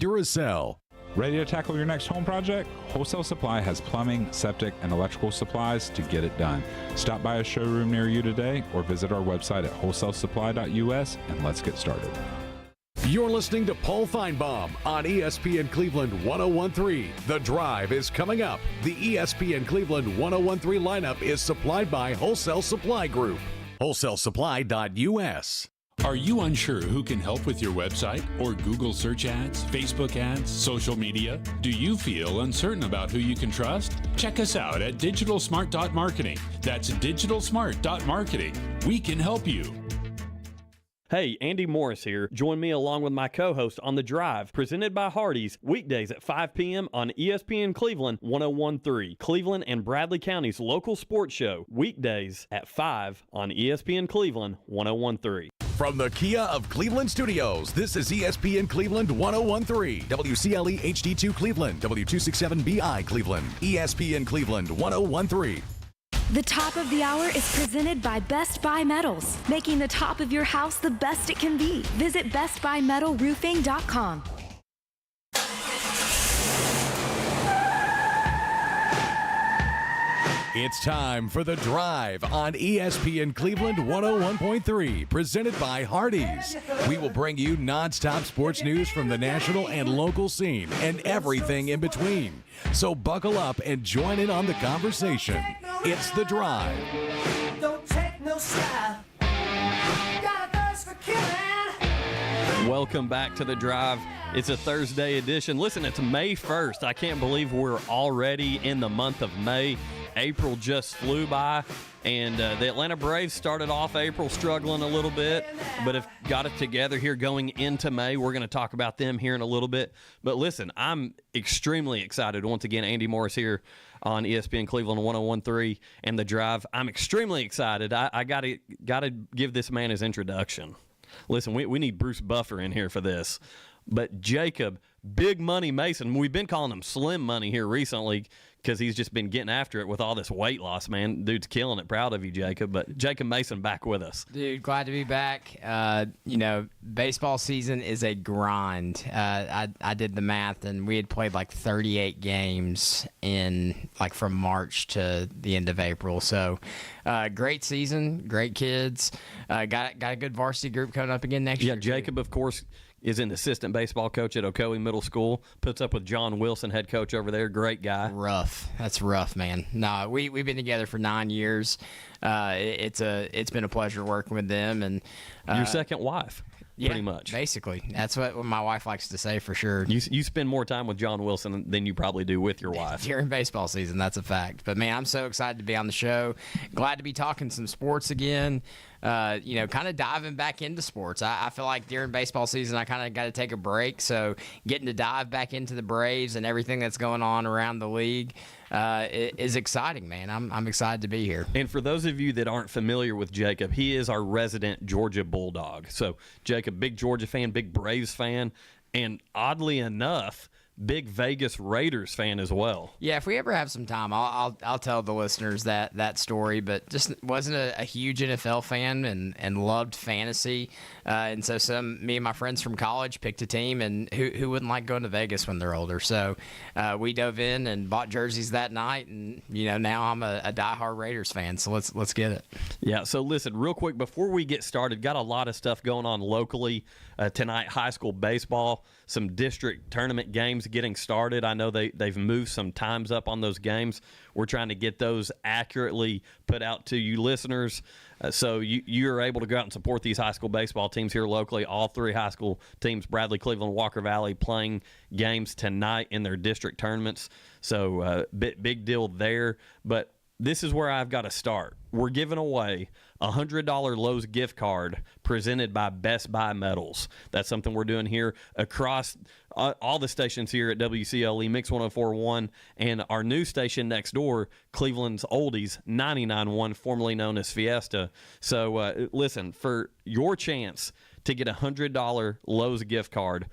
Duracell. Ready to tackle your next home project? Wholesale Supply has plumbing, septic, and electrical supplies to get it done. Stop by a showroom near you today or visit our website at wholesalesupply.us and let's get started. You're listening to Paul Feinbaum on ESPN Cleveland 101.3. The Drive is coming up. The ESPN Cleveland 101.3 lineup is supplied by Wholesale Supply Group. wholesalesupply.us. Are you unsure who can help with your website or Google search ads, Facebook ads, social media? Do you feel uncertain about who you can trust? Check us out at digitalsmart.marketing. That's digitalsmart.marketing. We can help you. Hey, Andy Morris here. Join me along with my co-host on The Drive, presented by Hardees, weekdays at 5 p.m. on ESPN Cleveland 101.3. Cleveland and Bradley County's local sports show, weekdays at 5 on ESPN Cleveland 101.3. From the Kia of Cleveland Studios, this is ESPN Cleveland 101.3, WCLE HD2 Cleveland, W267BI Cleveland, ESPN Cleveland 101.3. The top of the hour is presented by Best Buy Metals, making the top of your house the best it can be. Visit bestbuymetalroofing.com. It's time for The Drive on ESPN Cleveland 101.3, presented by Hardees. We will bring you nonstop sports news from the national and local scene and everything in between. So buckle up and join in on the conversation. It's The Drive. Don't take no style. Got a thirst for killing. Welcome back to The Drive. It's a Thursday edition. Listen, it's May 1st. I can't believe we're already in the month of May. April just flew by, and the Atlanta Braves started off April struggling a little bit, but have got it together here going into May. We're going to talk about them here in a little bit. But listen, I'm extremely excited. Once again, Andy Morris here on ESPN Cleveland 101.3 and The Drive. I'm extremely excited. I got to give this man his introduction. Listen, we need Bruce Buffer in here for this. But Jacob, Big Money Mason, we've been calling him Slim Money here recently because he's just been getting after it with all this weight loss, man. Dude's killing it. Proud of you, Jacob. But Jacob Mason back with us. Dude, glad to be back. Baseball season is a grind. I did the math, and we had played like 38 games from March to the end of April. So, great season, great kids. Got a good varsity group coming up again next year. Yeah, Jacob, of course, is an assistant baseball coach at Ocoee Middle School. Puts up with John Wilson, head coach over there. Great guy. Rough. That's rough, man. No, we've been together for 9 years. It's been a pleasure working with them. And your second wife. Yeah, pretty much. Basically. That's what my wife likes to say for sure. You spend more time with John Wilson than you probably do with your wife. During baseball season, that's a fact. But, man, I'm so excited to be on the show. Glad to be talking some sports again. Kind of diving back into sports. I feel like during baseball season, I kind of got to take a break. So getting to dive back into the Braves and everything that's going on around the league is exciting, man. I'm excited to be here. And for those of you that aren't familiar with Jacob, he is our resident Georgia Bulldog. So, Jacob, big Georgia fan, big Braves fan, and oddly enough, big Vegas Raiders fan as well. Yeah, if we ever have some time, I'll tell the listeners that story. But just wasn't a huge NFL fan and loved fantasy, and so me and my friends from college picked a team, and who wouldn't like going to Vegas when they're older? So we dove in and bought jerseys that night, and now I'm a diehard Raiders fan. So let's get it. Yeah. So listen, real quick before we get started, got a lot of stuff going on locally tonight. High school baseball, some district tournament games getting started. I know they've moved some times up on those games. We're trying to get those accurately put out to you listeners, so you're able to go out and support these high school baseball teams here locally. All three high school teams, Bradley, Cleveland, Walker Valley, playing games tonight in their district tournaments. So big deal there. But this is where I've got to start. We're giving away a $100 Lowe's gift card presented by Best Buy Metals. That's something we're doing here across all the stations here at WCLE, Mix 104.1, and our new station next door, Cleveland's Oldies 99.1, formerly known as Fiesta. So listen, for your chance to get a $100 Lowe's gift card,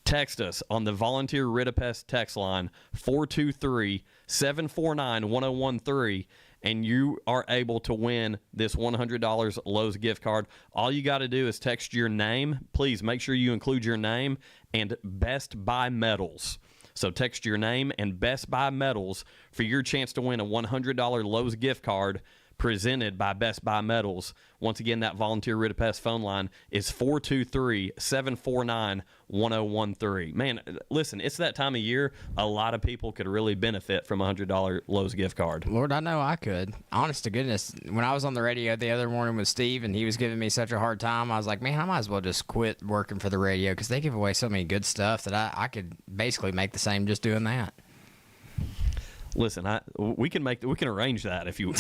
text us on the Volunteer Ridipest text line 423-749-1013, and you are able to win this $100 Lowe's gift card. All you got to do is text your name. Please make sure you include your name and Best Buy Metals. So text your name and Best Buy Metals for your chance to win a $100 Lowe's gift card presented by Best Buy Metals. Once again, that volunteer writ of pest phone line is 423-749-1013. Man, listen, it's that time of year. A lot of people could really benefit from a $100 Lowe's gift card. Lord, I know I could. Honest to goodness, when I was on the radio the other morning with Steve and he was giving me such a hard time, I was like, man, I might as well just quit working for the radio because they give away so many good stuff that I could basically make the same just doing that. Listen, we can arrange that if you've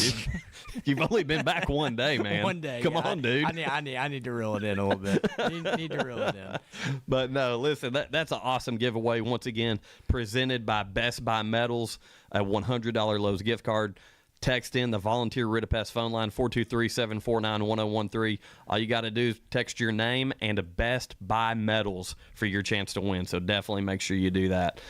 only been back one day, man. One day, come on, dude. I need to reel it in a little bit. need to reel it in. But no, listen, that's an awesome giveaway. Once again, presented by Best Buy Metals, a $100 Lowe's gift card. Text in the volunteer writ of pest phone line 423-749-1013. All you got to do is text your name and a Best Buy Metals for your chance to win. So definitely make sure you do that.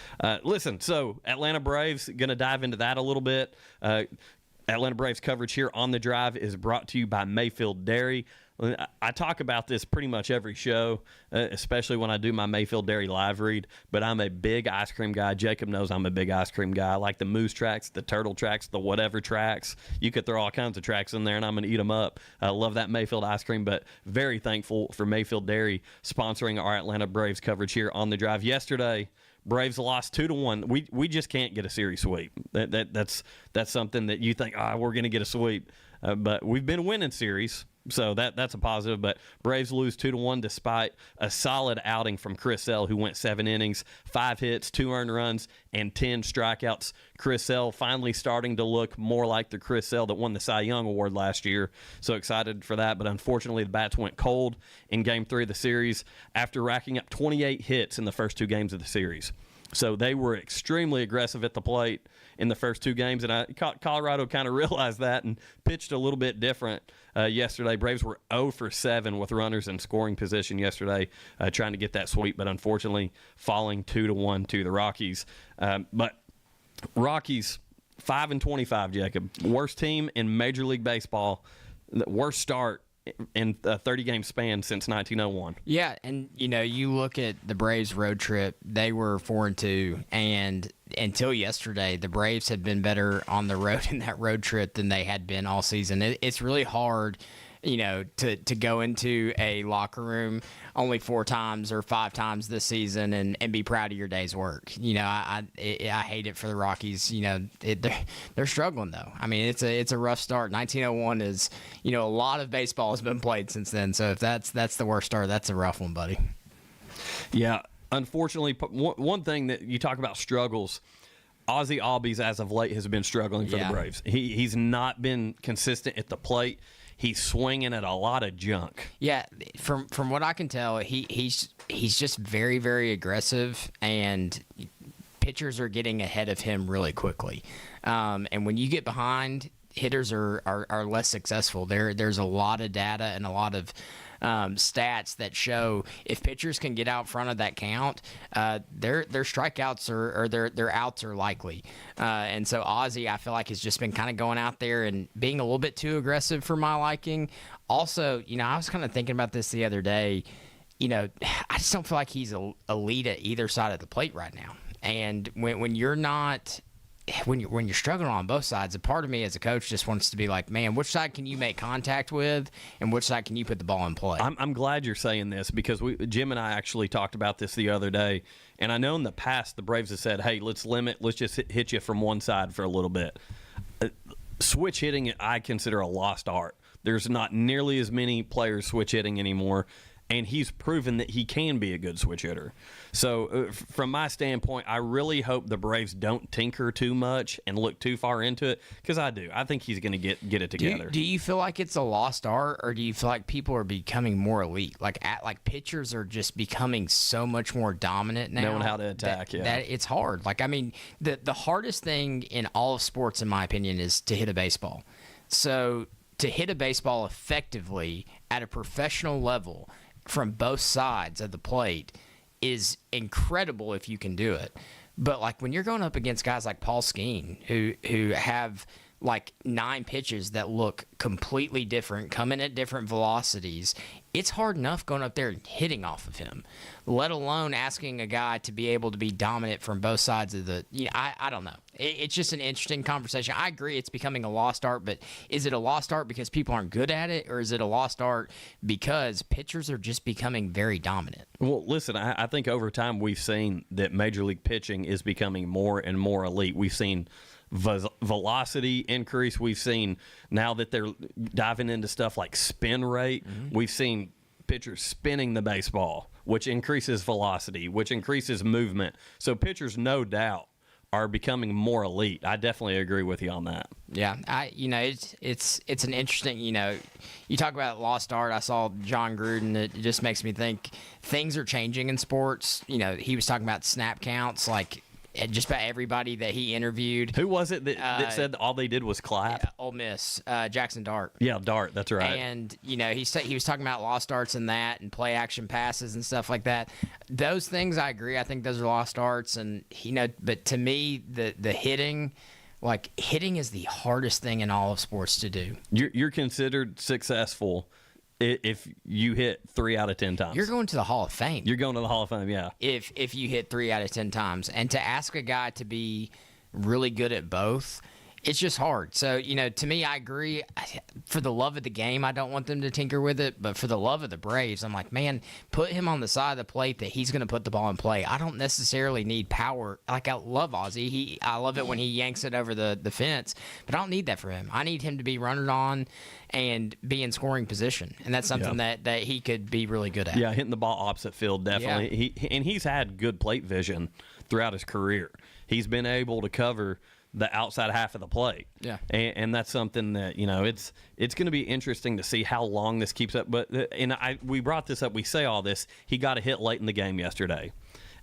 Listen, so Atlanta Braves, going to dive into that a little bit. Atlanta Braves coverage here on The Drive is brought to you by Mayfield Dairy. I talk about this pretty much every show, especially when I do my Mayfield Dairy live read, but I'm a big ice cream guy. Jacob knows I'm a big ice cream guy. I like the moose tracks, the turtle tracks, the whatever tracks. You could throw all kinds of tracks in there, and I'm going to eat them up. I love that Mayfield ice cream, but very thankful for Mayfield Dairy sponsoring our Atlanta Braves coverage here on The Drive. Yesterday, Braves lost 2-1. We just can't get a series sweep. That's something that you think, we're going to get a sweep. But we've been winning series, so that's a positive. But Braves lose 2-1 despite a solid outing from Chris Sale, who went 7 innings, 5 hits, 2 earned runs, and 10 strikeouts. Chris Sale finally starting to look more like the Chris Sale that won the Cy Young Award last year. So excited for that. But unfortunately, the bats went cold in Game 3 of the series after racking up 28 hits in the first 2 games of the series. So they were extremely aggressive at the plate in the first 2 games, and Colorado kind of realized that and pitched a little bit different yesterday. Braves were 0 for 7 with runners in scoring position yesterday, trying to get that sweep, but unfortunately falling 2-1 to the Rockies. But Rockies 5-25, Jacob, worst team in Major League Baseball, the worst start in a 30-game span since 1901. Yeah, and you look at the Braves road trip, they were 4-2, and until yesterday, the Braves had been better on the road in that road trip than they had been all season. It's really hard, to go into a locker room only 4 times or 5 times this season and be proud of your day's work. I hate it for the Rockies. They're struggling though. I mean, it's a rough start. 1901 is, a lot of baseball has been played since then. So if that's the worst start, that's a rough one, buddy. Yeah, unfortunately, one thing that you talk about struggles. Ozzie Albies, as of late, has been struggling for the Braves. He's not been consistent at the plate. He's swinging at a lot of junk. Yeah, from what I can tell, he's just very, very aggressive, and pitchers are getting ahead of him really quickly. And when you get behind, hitters are less successful. There's a lot of data and a lot of stats that show if pitchers can get out front of that count, their strikeouts or their outs are likely. And so Ozzie, I feel like, has just been kind of going out there and being a little bit too aggressive for my liking. Also, I was kind of thinking about this the other day. I just don't feel like he's elite at either side of the plate right now. And when you're not when you're struggling on both sides, a part of me as a coach just wants to be like, man, which side can you make contact with, and which side can you put the ball in play? I'm glad you're saying this, because Jim and I actually talked about this the other day, and I know in the past the Braves have said, hey, let's just hit you from one side for a little bit. Switch hitting, I consider a lost art. There's not nearly as many players switch hitting anymore, and he's proven that he can be a good switch hitter. So from my standpoint, I really hope the Braves don't tinker too much and look too far into it, because I do. I think he's going to get it together. Do you feel like it's a lost art, or do you feel like people are becoming more elite? Like pitchers are just becoming so much more dominant now. Knowing how to attack, that it's hard. Like, I mean, the hardest thing in all of sports, in my opinion, is to hit a baseball. So to hit a baseball effectively at a professional level from both sides of the plate is incredible if you can do it. But like when you're going up against guys like Paul Skeen, who have like 9 pitches that look completely different, coming at different velocities, it's hard enough going up there and hitting off of him, let alone asking a guy to be able to be dominant from both sides of the. I don't know. It's just an interesting conversation. I agree it's becoming a lost art, but is it a lost art because people aren't good at it, or is it a lost art because pitchers are just becoming very dominant? Well, listen, I think over time we've seen that Major League pitching is becoming more and more elite. We've seen velocity increase. We've seen now that they're diving into stuff like spin rate. We've seen pitchers spinning the baseball, which increases velocity, which increases movement. So pitchers, no doubt, are becoming more elite. I definitely agree with you on that. Yeah, it's an interesting, you talk about lost art. I saw John Gruden. It just makes me think things are changing in sports. He was talking about snap counts, like just about everybody that he interviewed. Who was it that said all they did was clap? Ole Miss, Jackson Dart. Yeah, Dart, that's right. And, he was talking about lost arts and that and play action passes and stuff like that. Those things, I agree. I think those are lost arts. And, but to me, the hitting, hitting is the hardest thing in all of sports to do. You're considered successful if you hit 3 out of 10 times. You're going to the Hall of Fame. You're going to the Hall of Fame, yeah. If you hit 3 out of 10 times. And to ask a guy to be really good at both, it's just hard. So, to me, I agree. For the love of the game, I don't want them to tinker with it. But for the love of the Braves, I'm like, man, put him on the side of the plate that he's going to put the ball in play. I don't necessarily need power. I love Ozzie. I love it when he yanks it over the fence. But I don't need that for him. I need him to be running on and be in scoring position. And that's something that he could be really good at. Yeah, hitting the ball opposite field, definitely. Yeah. He's had good plate vision throughout his career. He's been able to cover the outside half of the plate. Yeah. And that's something that, it's going to be interesting to see how long this keeps up. But we brought this up. We say all this. He got a hit late in the game yesterday.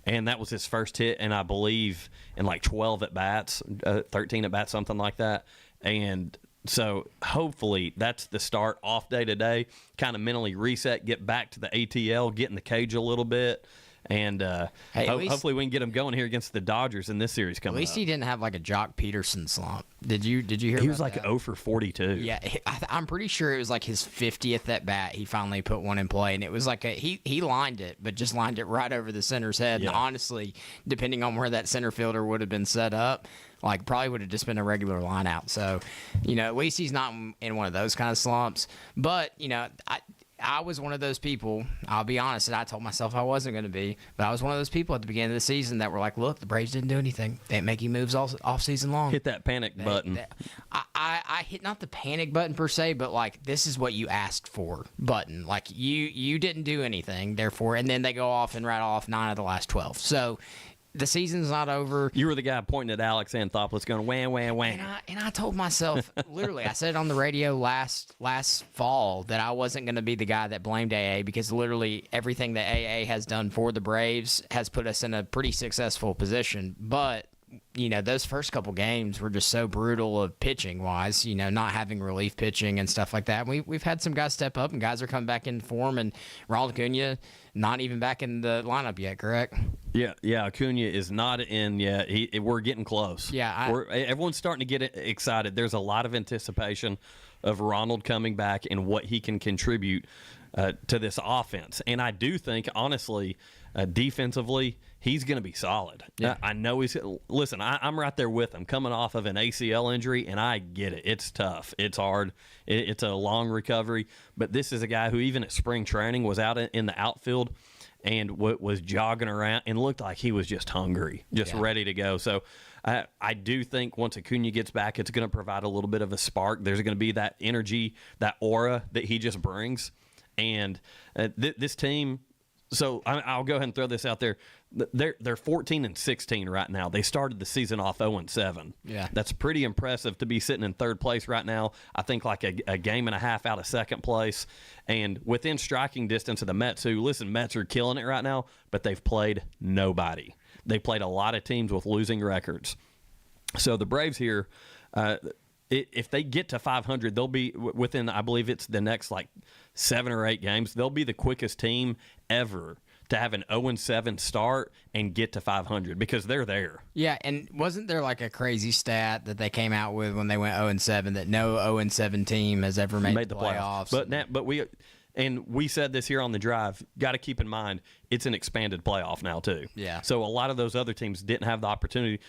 And that was his first hit, and I believe in 12 at-bats, 13 at-bats, something like that. And so hopefully that's the start off day today, kind of mentally reset, get back to the ATL, get in the cage a little bit. And hopefully we can get him going here against the Dodgers in this series coming up. At least he didn't have a Jock Peterson slump. Did you hear He about was that? 0 for 42. Yeah, I'm pretty sure it was his 50th at bat. He finally put one in play, and it was he lined it, but just lined it right over the center's head. Yeah. And honestly, depending on where that center fielder would have been set up, probably would have just been a regular line out. So, at least he's not in one of those kind of slumps. But, I was one of those people, I'll be honest, and I told myself I wasn't going to be, but I was one of those people at the beginning of the season that were like, look, the Braves didn't do anything. They didn't make any moves off season long. Hit that panic button. I hit not the panic button per se, but this is what you asked for button. You didn't do anything, therefore, and then they go off and rattle off 9 of the last 12. So the season's not over. You were the guy pointing at Alex Anthopoulos going, wham, wham, wham. And I told myself, literally, I said it on the radio last fall that I wasn't going to be the guy that blamed AA, because literally everything that AA has done for the Braves has put us in a pretty successful position. But, those first couple games were just so brutal of pitching-wise, not having relief pitching and stuff like that. We've had some guys step up, and guys are coming back in form, and Ronald Acuna not even back in the lineup yet, correct? Yeah, Acuna is not in yet. We're getting close. Yeah. Everyone's starting to get excited. There's a lot of anticipation of Ronald coming back and what he can contribute to this offense. And I do think, honestly, defensively, he's going to be solid. Yeah. I know he's – listen, I'm right there with him, coming off of an ACL injury, and I get it. It's tough. It's hard. It's a long recovery. But this is a guy who, even at spring training, was out in the outfield and was jogging around and looked like he was just hungry, ready to go. So I do think once Acuna gets back, it's going to provide a little bit of a spark. There's going to be that energy, that aura that he just brings. And this team – so I'll go ahead and throw this out there. They're 14-16 right now. They started the season off 0-7. Yeah, that's pretty impressive to be sitting in third place right now. I think a game and a half out of second place, and within striking distance of the Mets. Who, listen, Mets are killing it right now, but they've played nobody. They played a lot of teams with losing records. So the Braves here, if they get to 500, they'll be within, I believe it's the next 7 or 8 games. They'll be the quickest team ever to have an 0-7 start and get to 500 because they're there. Yeah, and wasn't there like a crazy stat that they came out with when they went 0-7 that no 0-7 team has ever made the playoffs? But we said this here on the drive. Got to keep in mind it's an expanded playoff now too. Yeah. So a lot of those other teams didn't have the opportunity.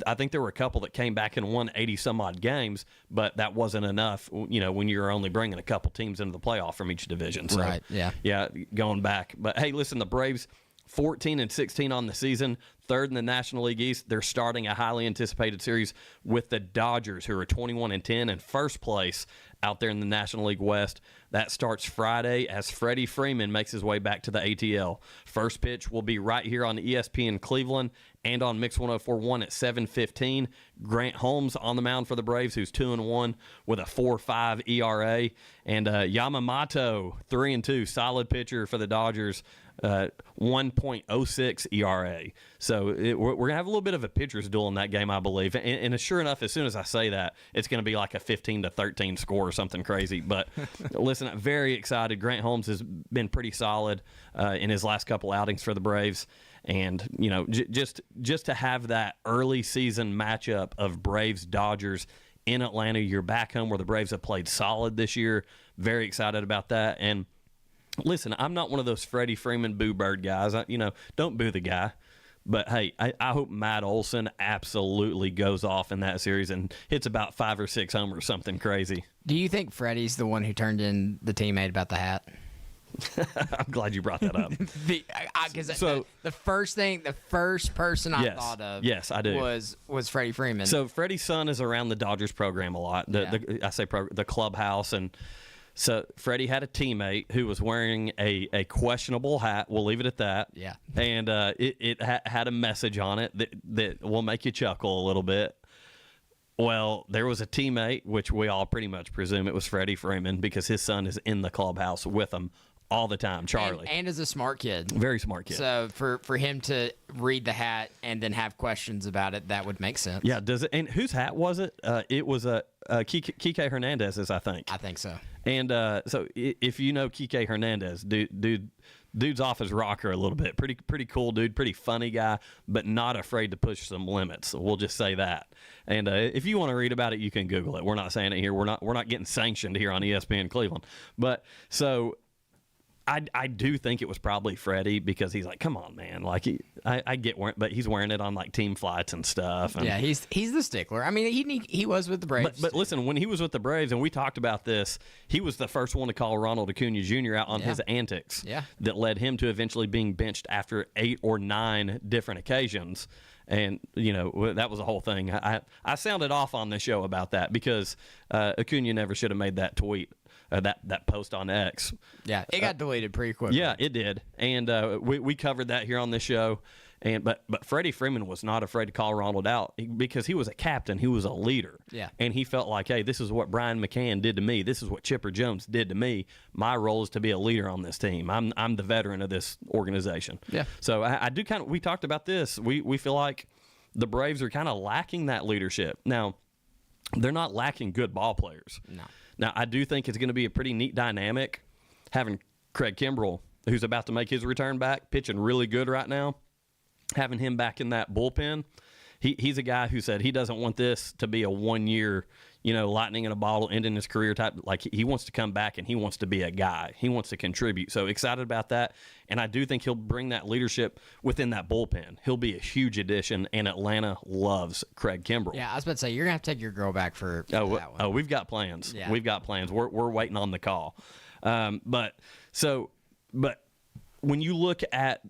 I think there were a couple that came back and won 80 some odd games, but that wasn't enough. When you're only bringing a couple teams into the playoff from each division. So, right. Yeah. Yeah. Going back, but hey, listen, the Braves 14-16 on the season, third in the National League East. They're starting a highly anticipated series with the Dodgers, who are 21-10 in first place out there in the National League West. That starts Friday as Freddie Freeman makes his way back to the ATL. First pitch will be right here on ESPN Cleveland and on Mix 104.1 at 7:15. Grant Holmes on the mound for the Braves, who's 2-1 with a 4.5 ERA. And Yamamoto, 3-2, solid pitcher for the Dodgers. 1.06 ERA. So we're going to have a little bit of a pitcher's duel in that game, I believe. And sure enough, as soon as I say that, it's going to be like a 15-13 score or something crazy. But listen, I'm very excited. Grant Holmes has been pretty solid in his last couple outings for the Braves. And, just to have that early season matchup of Braves-Dodgers in Atlanta, you're back home where the Braves have played solid this year. Very excited about that. And listen, I'm not one of those Freddie Freeman boo bird guys. Don't boo the guy. But, hey, I hope Matt Olson absolutely goes off in that series and hits about 5 or 6 homers, something crazy. Do you think Freddie's the one who turned in the teammate about the hat? I'm glad you brought that up. The first person I thought of yes, I do. was Freddie Freeman. So Freddie's son is around the Dodgers program a lot. The clubhouse. And so Freddie had a teammate who was wearing a questionable hat. We'll leave it at that. Yeah. And it had a message on it that will make you chuckle a little bit. Well, there was a teammate, which we all pretty much presume it was Freddie Freeman because his son is in the clubhouse with him all the time, Charlie. And is a smart kid. Very smart kid. So for him to read the hat and then have questions about it, that would make sense. Yeah, does it? And whose hat was it? It was Kike Hernandez's, I think. I think so. And so if you know Kike Hernandez, dude's off his rocker a little bit. Pretty cool dude, pretty funny guy, but not afraid to push some limits. We'll just say that. And if you want to read about it, you can Google it. We're not saying it here. We're not getting sanctioned here on ESPN Cleveland. But so I do think it was probably Freddie because he's like, come on, man. Like I get but he's wearing it on like team flights and stuff. And, yeah, he's the stickler. I mean, he was with the Braves. But listen, when he was with the Braves, and we talked about this, he was the first one to call Ronald Acuna Jr. out on his antics. Yeah. That led him to eventually being benched after 8 or 9 different occasions. And, that was a whole thing. I sounded off on the show about that because Acuna never should have made that tweet. That post on X. Yeah, it got deleted pretty quickly. Yeah, it did. And we covered that here on the show. But Freddie Freeman was not afraid to call Ronald out because he was a captain. He was a leader. Yeah. And he felt like, hey, this is what Brian McCann did to me. This is what Chipper Jones did to me. My role is to be a leader on this team. I'm the veteran of this organization. Yeah. So I do we talked about this. We feel like the Braves are kind of lacking that leadership. Now, they're not lacking good ball players. No. Now, I do think it's going to be a pretty neat dynamic having Craig Kimbrell, who's about to make his return back, pitching really good right now, having him back in that bullpen. He's a guy who said he doesn't want this to be a one-year, lightning in a bottle, ending his career type. Like, he wants to come back and he wants to be a guy. He wants to contribute. So excited about that. And I do think he'll bring that leadership within that bullpen. He'll be a huge addition, and Atlanta loves Craig Kimbrell. Yeah, I was about to say, you're going to have to take your girl back for that one. Oh, we've got plans. Yeah. We've got plans. We're waiting on the call. But when you look at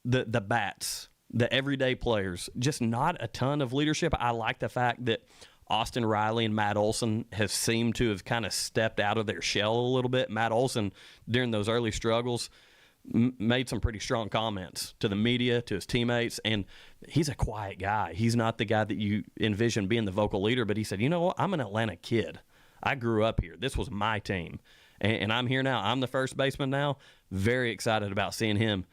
the bats, the everyday players, just not a ton of leadership. I like the fact that Austin Riley and Matt Olson have seemed to have kind of stepped out of their shell a little bit. Matt Olson, during those early struggles, made some pretty strong comments to the media, to his teammates, and he's a quiet guy. He's not the guy that you envision being the vocal leader, but he said, you know what, I'm an Atlanta kid. I grew up here. This was my team, and I'm here now. I'm the first baseman now. Very excited about seeing him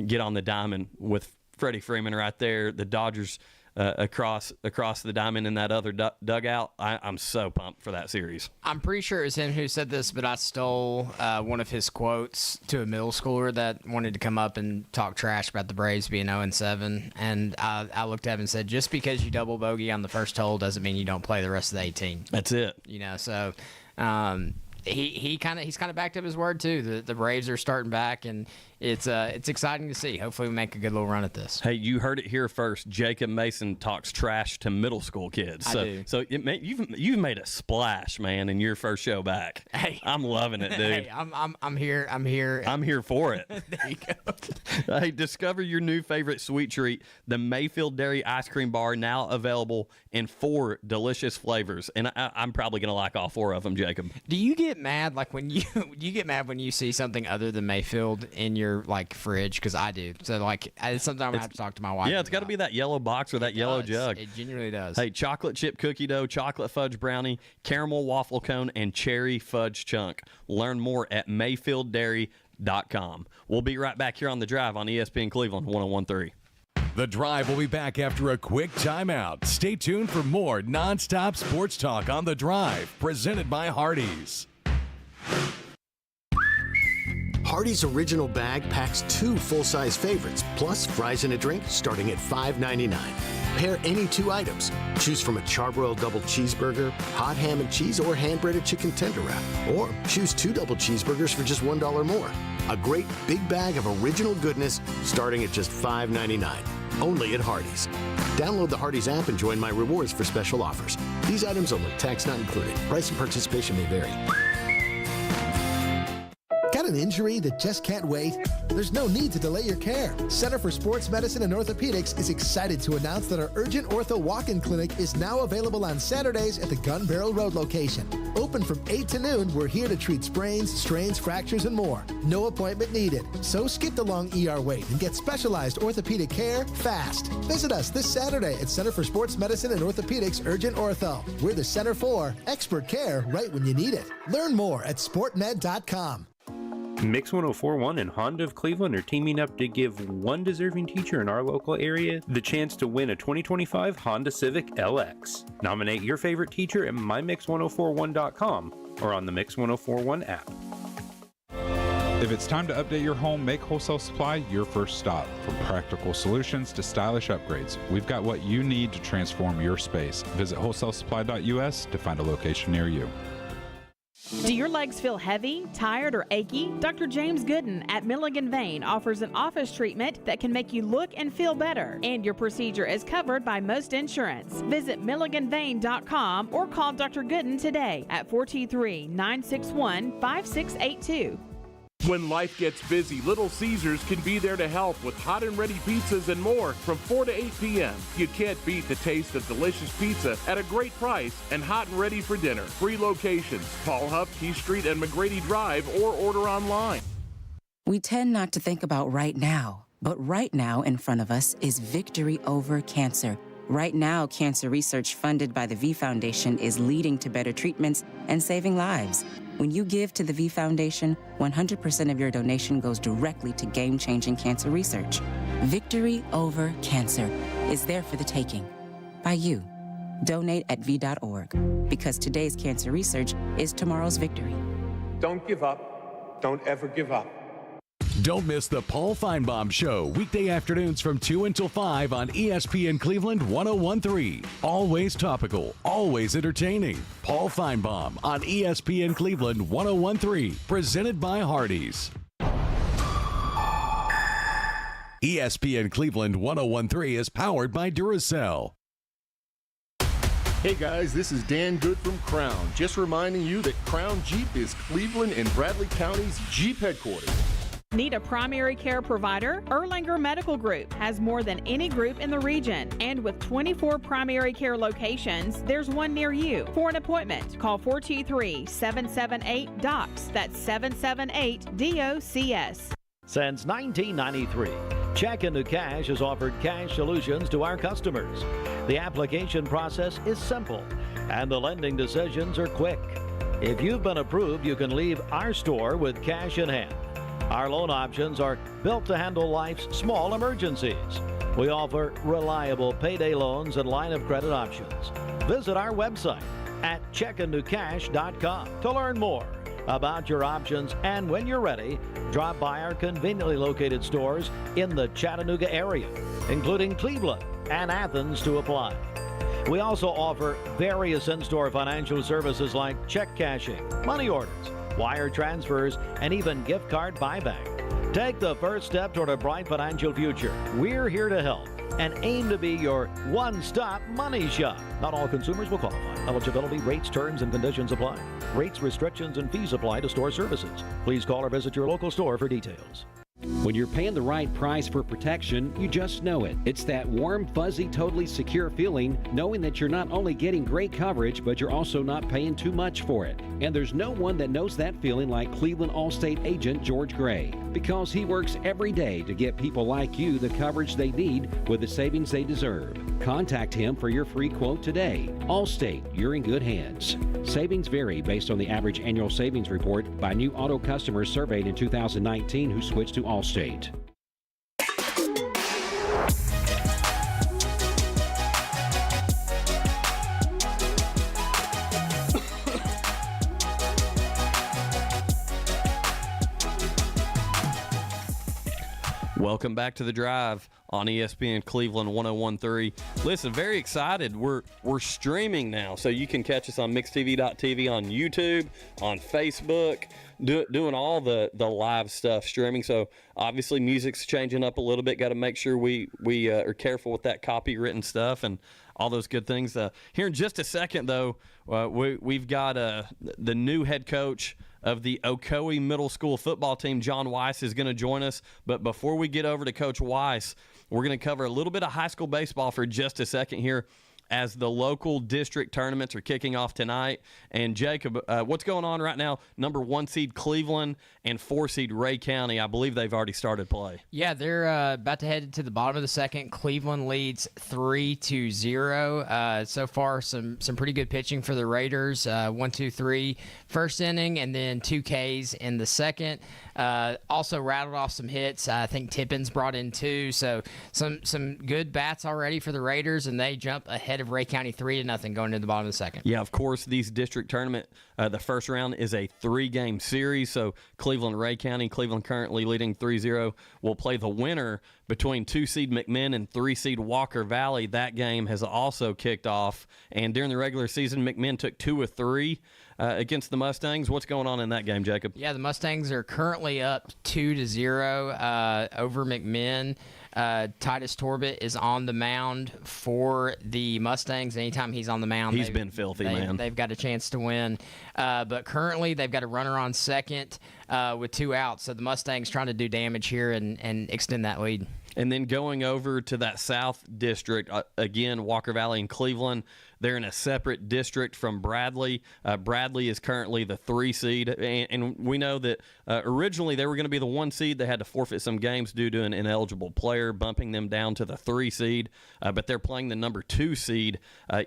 get on the diamond with Freddie Freeman right there. The Dodgers across the diamond in that other dugout. I'm so pumped for that series. I'm pretty sure it was him who said this, but I stole one of his quotes to a middle schooler that wanted to come up and talk trash about the Braves being 0-7. And I looked at him and said, just because you double bogey on the first hole doesn't mean you don't play the rest of the 18. That's it. So he's kind of backed up his word too. The Braves are starting back, and it's exciting to see. Hopefully, we make a good little run at this. Hey, you heard it here first. Jacob Mason talks trash to middle school kids. I do. So you've made a splash, man, in your first show back. Hey, I'm loving it, dude. Hey, I'm here. I'm here for it. There you go. Hey, discover your new favorite sweet treat, the Mayfield Dairy Ice Cream Bar, now available in 4 delicious flavors, and I'm probably gonna like all 4 of them, Jacob. Do you get mad when you see something other than Mayfield in your fridge? Because I do. So sometimes I have to talk to my wife. Yeah, it's got to be that yellow box or that yellow jug. It genuinely does. Hey, chocolate chip cookie dough, chocolate fudge brownie, caramel waffle cone, and cherry fudge chunk. Learn more at MayfieldDairy.com. We'll be right back here on The Drive on ESPN Cleveland 101.3. The Drive will be back after a quick timeout. Stay tuned for more nonstop sports talk on The Drive, presented by Hardees. Hardee's Original Bag packs 2 full-size favorites, plus fries and a drink starting at $5.99. Pair any 2 items. Choose from a charbroiled double cheeseburger, hot ham and cheese, or hand-breaded chicken tender wrap. Or choose 2 double cheeseburgers for just $1 more. A great big bag of original goodness starting at just $5.99. Only at Hardee's. Download the Hardee's app and join My Rewards for special offers. These items only. Tax not included. Price and participation may vary. Got an injury that just can't wait? There's no need to delay your care. Center for Sports Medicine and Orthopedics is excited to announce that our Urgent Ortho Walk-In Clinic is now available on Saturdays at the Gun Barrel Road location. Open from 8 to noon, we're here to treat sprains, strains, fractures, and more. No appointment needed. So skip the long ER wait and get specialized orthopedic care fast. Visit us this Saturday at Center for Sports Medicine and Orthopedics Urgent Ortho. We're the center for expert care right when you need it. Learn more at sportmed.com. Mix 1041 and Honda of Cleveland are teaming up to give one deserving teacher in our local area the chance to win a 2025 Honda Civic LX. Nominate your favorite teacher at mymix1041.com or on the Mix 1041 app. If it's time to update your home, make Wholesale Supply your first stop. From practical solutions to stylish upgrades, we've got what you need to transform your space. Visit wholesalepsupply.us to find a location near you. Do your legs feel heavy, tired, or achy? Dr. James Gooden at Milligan Vein offers an office treatment that can make you look and feel better, and your procedure is covered by most insurance. Visit milliganvein.com or call Dr. Gooden today at 423-961-5682. When life gets busy, Little Caesars can be there to help with hot and ready pizzas and more from 4 to 8 p.m. You can't beat the taste of delicious pizza at a great price and hot and ready for dinner. 3 locations, Paul Huff, Key Street, and McGrady Drive, or order online. We tend not to think about right now, but right now in front of us is victory over cancer. Right now, cancer research funded by the V Foundation is leading to better treatments and saving lives. When you give to the V Foundation, 100% of your donation goes directly to game-changing cancer research. Victory over cancer is there for the taking by you. Donate at V.org, because today's cancer research is tomorrow's victory. Don't give up. Don't ever give up. Don't miss the Paul Feinbaum Show, weekday afternoons from 2 until 5 on ESPN Cleveland 101.3. Always topical, always entertaining. Paul Feinbaum on ESPN Cleveland 101.3, presented by Hardees. ESPN Cleveland 101.3 is powered by Duracell. Hey guys, this is Dan Good from Crown. Just reminding you that Crown Jeep is Cleveland and Bradley County's Jeep headquarters. Need a primary care provider? Erlanger Medical Group has more than any group in the region. And with 24 primary care locations, there's one near you. For an appointment, call 423-778-DOCS. That's 778-DOCS. Since 1993, Check Into Cash has offered cash solutions to our customers. The application process is simple, and the lending decisions are quick. If you've been approved, you can leave our store with cash in hand. Our loan options are built to handle life's small emergencies. We offer reliable payday loans and line of credit options. Visit our website at checkanddocash.com to learn more about your options, and when you're ready, drop by our conveniently located stores in the Chattanooga area, including Cleveland and Athens, to apply. We also offer various in-store financial services like check cashing, money orders, wire transfers, and even gift card buyback. Take the first step toward a bright financial future. We're here to help and aim to be your one-stop money shop. Not all consumers will qualify. Eligibility, rates, terms, and conditions apply. Rates, restrictions, and fees apply to store services. Please call or visit your local store for details. When you're paying the right price for protection, you just know it. It's that warm, fuzzy, totally secure feeling, knowing that you're not only getting great coverage, but you're also not paying too much for it. And there's no one that knows that feeling like Cleveland Allstate agent George Gray, because he works every day to get people like you the coverage they need with the savings they deserve. Contact him for your free quote today. Allstate, you're in good hands. Savings vary based on the average annual savings report by new auto customers surveyed in 2019 who switched to Allstate. Welcome back to The Drive on ESPN Cleveland 101.3. Listen, very excited. We're streaming now, so you can catch us on mixtv.tv, on YouTube, on Facebook, doing all the live stuff streaming. So obviously music's changing up a little bit. Got to make sure we are careful with that copywritten stuff and all those good things. Here in just a second, though, we've got the new head coach of the Ocoee Middle School football team, John Weiss, is going to join us. But before we get over to Coach Weiss, we're going to cover a little bit of high school baseball for just a second here as the local district tournaments are kicking off tonight. And Jacob, what's going on right now? Number 1 seed Cleveland and 4 seed Ray County. I believe they've already started play. Yeah, they're about to head to the bottom of the second. Cleveland leads 3-0. So far, some pretty good pitching for the Raiders. 1-2-3 first inning, and then 2 Ks in the second. Also rattled off some hits. I think Tippins brought in 2. So some good bats already for the Raiders, and they jump ahead of Ray County 3-0 going to the bottom of the second. Yeah, of course, these district tournament, the first round is a 3-game series. So Cleveland, Ray County, Cleveland currently leading 3-0, will play the winner between 2 seed McMinn and 3 seed Walker Valley. That game has also kicked off. And during the regular season, McMinn took 2 of 3 against the Mustangs. What's going on in that game, Jacob? Yeah, the Mustangs are currently up 2-0 over McMinn. Titus Torbett is on the mound for the Mustangs. Anytime he's on the mound, he's been filthy, man. They've got a chance to win. But currently, they've got a runner on second with 2 outs. So the Mustangs trying to do damage here and extend that lead. And then going over to that South District, again, Walker Valley and Cleveland, they're in a separate district from Bradley. Bradley is currently the 3 seed, and we know that originally they were going to be the 1 seed. They had to forfeit some games due to an ineligible player, bumping them down to the 3 seed, but they're playing the number 2 seed,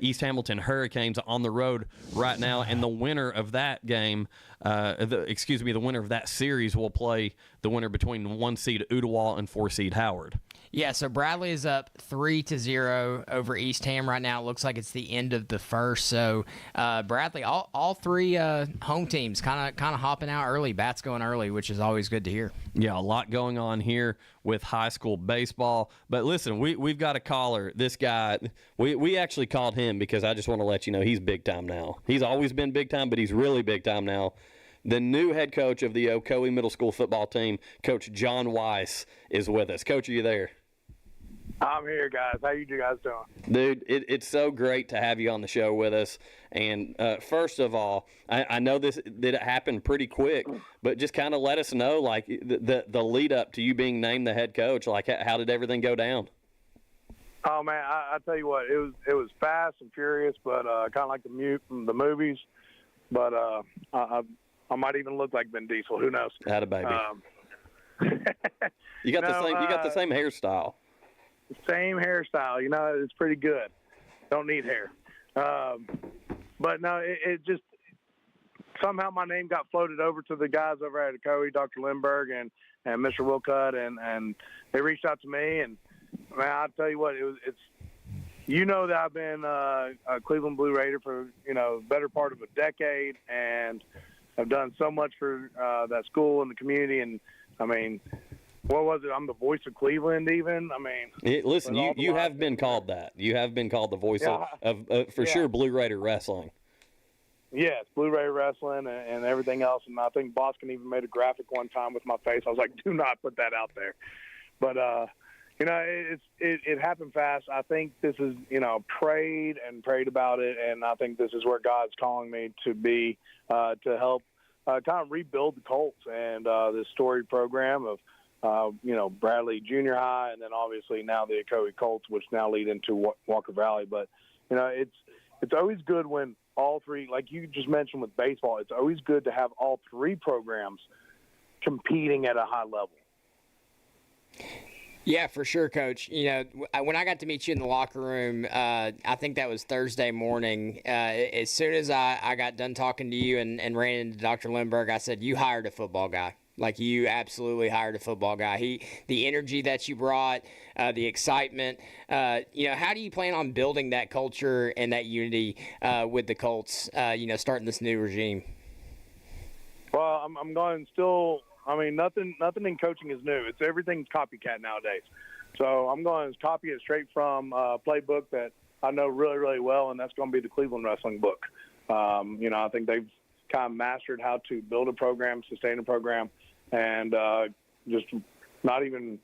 East Hamilton Hurricanes, on the road right now, and the winner of that game, the winner of that series will play the winner between 1 seed Ooltewah and 4 seed Howard. Yeah, so Bradley is up 3-0 over East Ham right now. It looks like it's the end of the first. So Bradley, all 3 home teams kind of hopping out early, bats going early, which is always good to hear. Yeah, a lot going on here with high school baseball. But listen, we've got a caller. This guy, we actually called him because I just want to let you know he's big time now. He's always been big time, but he's really big time now. The new head coach of the Ocoee Middle School football team, Coach John Weiss, is with us. Coach, are you there? I'm here, guys. How you guys doing? Dude, it's so great to have you on the show with us. And first of all, I know that it happened pretty quick, but just kind of let us know, like, the lead up to you being named the head coach. Like, how did everything go down? Oh man, I tell you what, it was fast and furious, but kind of like the movies. But I might even look like Vin Diesel. Who knows? Had a baby. You got the same hairstyle. Same hairstyle. You know, it's pretty good. Don't need hair. But no, it just somehow my name got floated over to the guys over at Ocoee, Dr. Lindbergh and Mr. Wilcutt, and they reached out to me, and Man, I'll tell you what, it's that I've been a Cleveland Blue Raider for, better part of a decade, and I've done so much for that school and the community. And, I mean, what was it? I'm the voice of Cleveland even. I mean. Listen, you have been called that. You have been called the voice of sure, Blue Raider wrestling. Yes, Blue Raider wrestling and everything else. And I think Boston even made a graphic one time with my face. I was like, do not put that out there. But, it happened fast. I think this is, prayed about it, and I think this is where God's calling me to be, to help kind of rebuild the Colts and this storied program of, Bradley Junior High, and then obviously now the Ocoee Colts, which now lead into Walker Valley. But, it's always good when all three, like you just mentioned with baseball, it's always good to have all three programs competing at a high level. Yeah, for sure, Coach. When I got to meet you in the locker room, I think that was Thursday morning. As soon as I got done talking to you and ran into Dr. Lindbergh, I said, you hired a football guy. Like, you absolutely hired a football guy. The energy that you brought, the excitement. How do you plan on building that culture and that unity with the Colts, starting this new regime? Well, I'm going still – I mean, nothing in coaching is new. Everything's copycat nowadays. So I'm going to copy it straight from a playbook that I know really, really well, and that's going to be the Cleveland Wrestling book. I think they've kind of mastered how to build a program, sustain a program, and just not even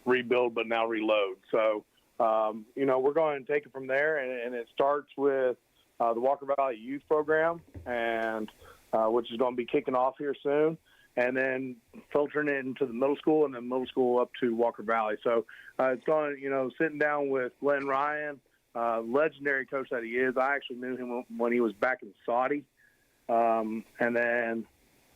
rebuild, but now reload. So, we're going to take it from there, and it starts with the Walker Valley Youth Program, and which is going to be kicking off here soon, and then filtering it into the middle school, and then middle school up to Walker Valley. So it's going, sitting down with Glenn Ryan, legendary coach that he is. I actually knew him when he was back in Saudi. And then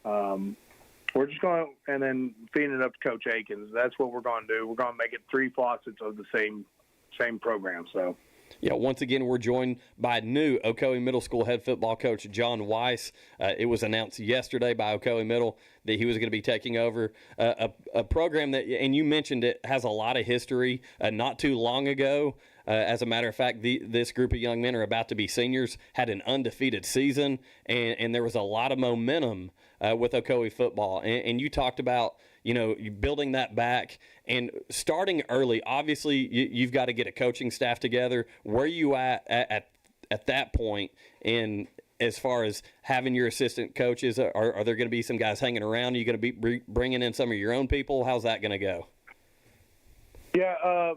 we're just going – and then feeding it up to Coach Akins. That's what we're going to do. We're going to make it three faucets of the same program. So. Yeah, once again, we're joined by new Ocoee Middle School head football coach John Weiss. It was announced yesterday by Ocoee Middle that he was going to be taking over a program that, and you mentioned it, has a lot of history. Not too long ago, as a matter of fact, this group of young men are about to be seniors, had an undefeated season, and there was a lot of momentum with Ocoee football. And you talked about, building that back and starting early. Obviously, you've got to get a coaching staff together. Where are you at that point in as far as having your assistant coaches? Are there going to be some guys hanging around? Are you going to be bringing in some of your own people? How's that going to go? Yeah,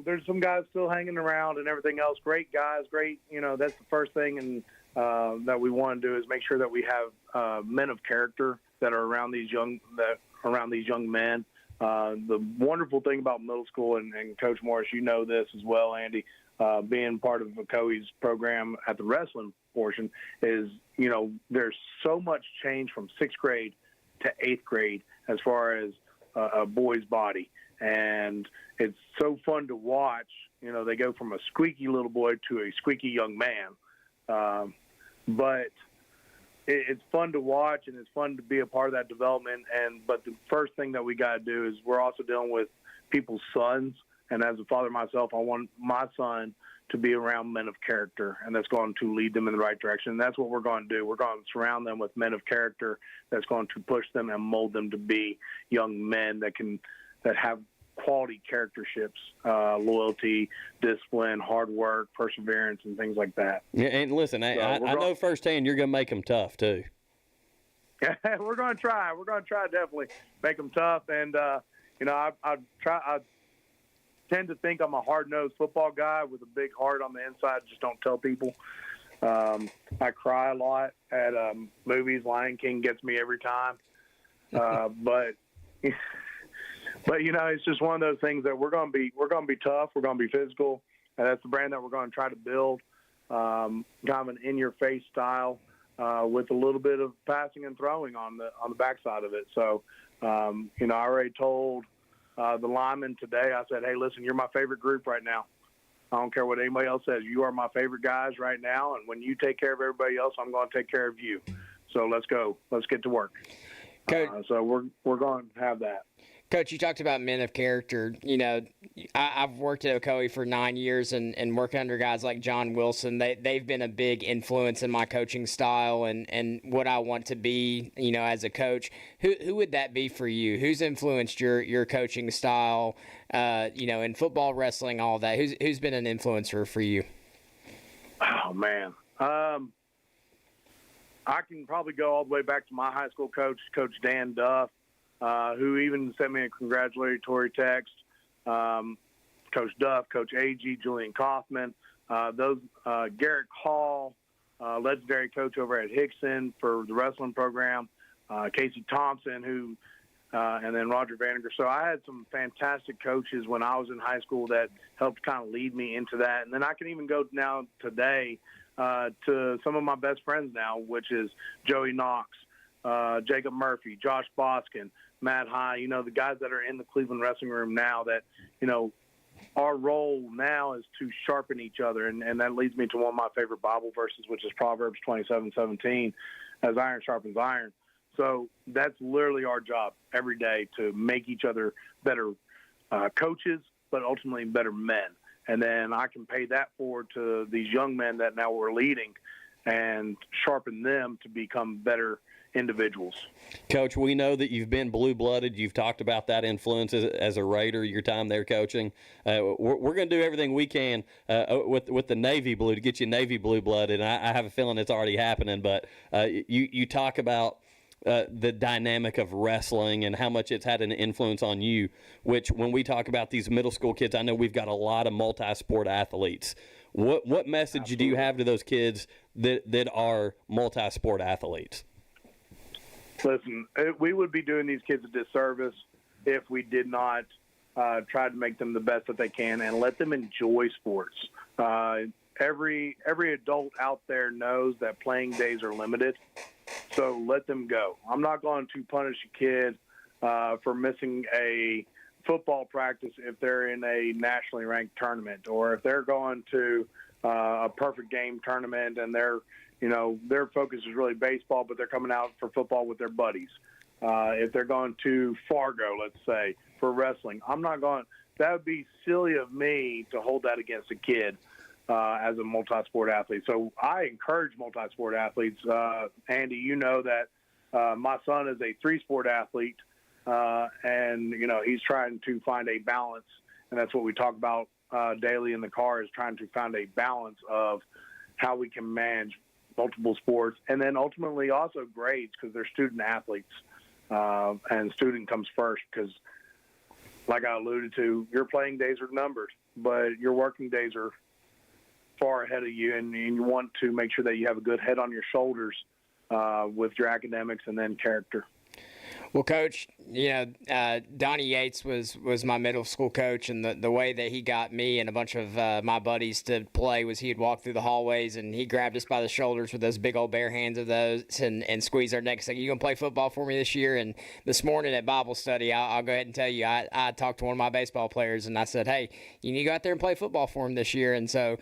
there's some guys still hanging around and everything else. Great guys, great. That's the first thing and that we want to do is make sure that we have men of character that are around these young men. The wonderful thing about middle school, and Coach Morris, this as well, Andy, being part of Ocoee's program at the wrestling portion is, there's so much change from 6th grade to 8th grade as far as a boy's body. And it's so fun to watch. They go from a squeaky little boy to a squeaky young man. But it's fun to watch, and it's fun to be a part of that development. But the first thing that we got to do is we're also dealing with people's sons. And as a father myself, I want my son to be around men of character, and that's going to lead them in the right direction. And that's what we're going to do. We're going to surround them with men of character that's going to push them and mold them to be young men that have quality characterships, loyalty, discipline, hard work, perseverance, and things like that. Yeah, and listen, I know firsthand you're going to make them tough too. Yeah, we're going to try. We're going to try to definitely make them tough. And I tend to think I'm a hard-nosed football guy with a big heart on the inside. Just don't tell people. I cry a lot at movies. Lion King gets me every time. But it's just one of those things that we're going to be tough. We're going to be physical, and that's the brand that we're going to try to build. Kind of an in-your-face style with a little bit of passing and throwing on the backside of it. So, I already told the linemen today. I said, "Hey, listen, you're my favorite group right now. I don't care what anybody else says. You are my favorite guys right now, and when you take care of everybody else, I'm going to take care of you. So let's go. Let's get to work." So we're going to have that. Coach, you talked about men of character. You know, I've worked at Ocoee for 9 years and working under guys like John Wilson. They've been a big influence in my coaching style and what I want to be, you know, as a coach. Who would that be for you? Who's influenced your coaching style, you know, in football, wrestling, all that? Who's been an influencer for you? Oh, man. I can probably go all the way back to my high school coach, Coach Dan Duff. Who even sent me a congratulatory text. Coach Duff, Coach Agee, Julian Kaufman, Garrett Hall, legendary coach over at Hickson for the wrestling program, Casey Thompson, and then Roger Vandiger. So I had some fantastic coaches when I was in high school that helped kind of lead me into that. And then I can even go now today to some of my best friends now, which is Joey Knox, Jacob Murphy, Josh Boskin, Matt High, you know, the guys that are in the Cleveland wrestling room now that, you know, our role now is to sharpen each other. And that leads me to one of my favorite Bible verses, which is Proverbs 27:17, as iron sharpens iron. So that's literally our job every day, to make each other better coaches, but ultimately better men. And then I can pay that forward to these young men that now we're leading and sharpen them to become better individuals. Coach, we know that you've been blue-blooded. You've talked about that influence as a Raider, your time there coaching. We're going to do everything we can with the Navy blue to get you Navy blue-blooded. And I have a feeling it's already happening. But you talk about the dynamic of wrestling and how much it's had an influence on you, which when we talk about these middle school kids, I know we've got a lot of multi-sport athletes. What message Absolutely. Do you have to those kids that are multi-sport athletes? Listen, we would be doing these kids a disservice if we did not try to make them the best that they can and let them enjoy sports. Every adult out there knows that playing days are limited, so let them go. I'm not going to punish a kid for missing a football practice if they're in a nationally ranked tournament, or if they're going to a perfect game tournament and their focus is really baseball, but they're coming out for football with their buddies. If they're going to Fargo, let's say, for wrestling, that would be silly of me to hold that against a kid as a multi-sport athlete. So I encourage multi-sport athletes. Andy, you know that my son is a 3-sport athlete, and, you know, he's trying to find a balance, and that's what we talk about daily in the car, is trying to find a balance of how we can manage multiple sports, and then ultimately also grades, because they're student athletes, and student comes first, because like I alluded to, your playing days are numbered, but your working days are far ahead of you, and you want to make sure that you have a good head on your shoulders with your academics and then character. Well, Coach, you know, Donnie Yates was my middle school coach, and the way that he got me and a bunch of my buddies to play was he'd walk through the hallways and he grabbed us by the shoulders with those big old bare hands of those and squeeze our necks. Like, you going to play football for me this year? And this morning at Bible study, I'll go ahead and tell you, I talked to one of my baseball players and I said, hey, you need to go out there and play football for him this year. And so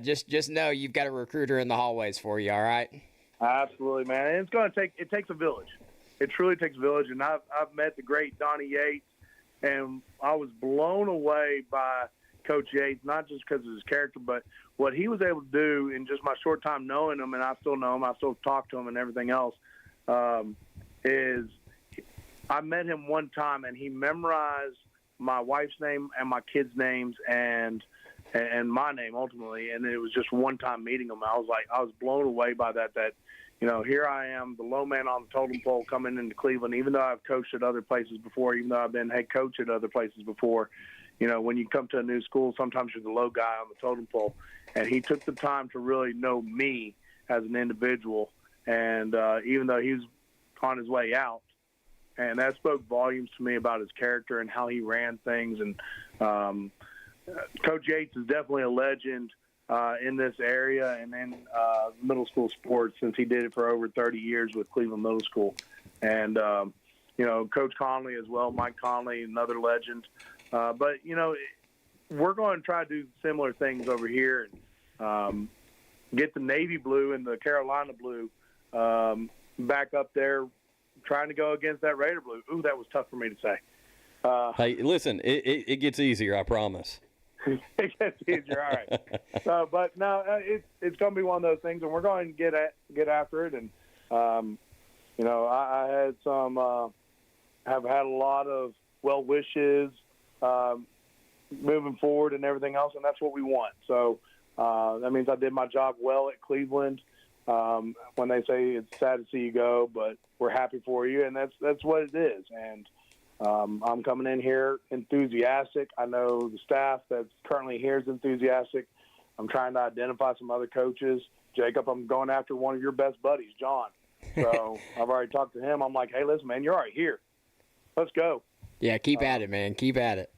just know you've got a recruiter in the hallways for you, all right? Absolutely, man. And it takes a village. It truly takes a village, and I've met the great Donnie Yates, and I was blown away by Coach Yates, not just because of his character, but what he was able to do in just my short time knowing him, and I still know him, I still talk to him and everything else, is I met him one time, and he memorized my wife's name and my kids' names and my name ultimately, and it was just one time meeting him. I was blown away by that, you know, here I am, the low man on the totem pole coming into Cleveland, even though I've coached at other places before, even though I've been head coach at other places before. You know, when you come to a new school, sometimes you're the low guy on the totem pole. And he took the time to really know me as an individual. And even though he was on his way out, and that spoke volumes to me about his character and how he ran things. And Coach Yates is definitely a legend in this area and in middle school sports, since he did it for over 30 years with Cleveland Middle School. And, you know, Coach Conley as well, Mike Conley, another legend. But, you know, we're going to try to do similar things over here and get the Navy blue and the Carolina blue back up there, trying to go against that Raider blue. Ooh, that was tough for me to say. Hey, listen, it gets easier, I promise. It gets easier, all right. But no, it's going to be one of those things, and we're going to get after it. And I had have had a lot of well wishes moving forward and everything else, and that's what we want. So that means I did my job well at Cleveland. When they say it's sad to see you go, but we're happy for you, and that's what it is. And I'm coming in here enthusiastic. I know the staff that's currently here is enthusiastic. I'm trying to identify some other coaches. Jacob, I'm going after one of your best buddies, John. So I've already talked to him. I'm like, hey, listen, man, you're already here. Let's go. Yeah, keep at it, man. Keep at it.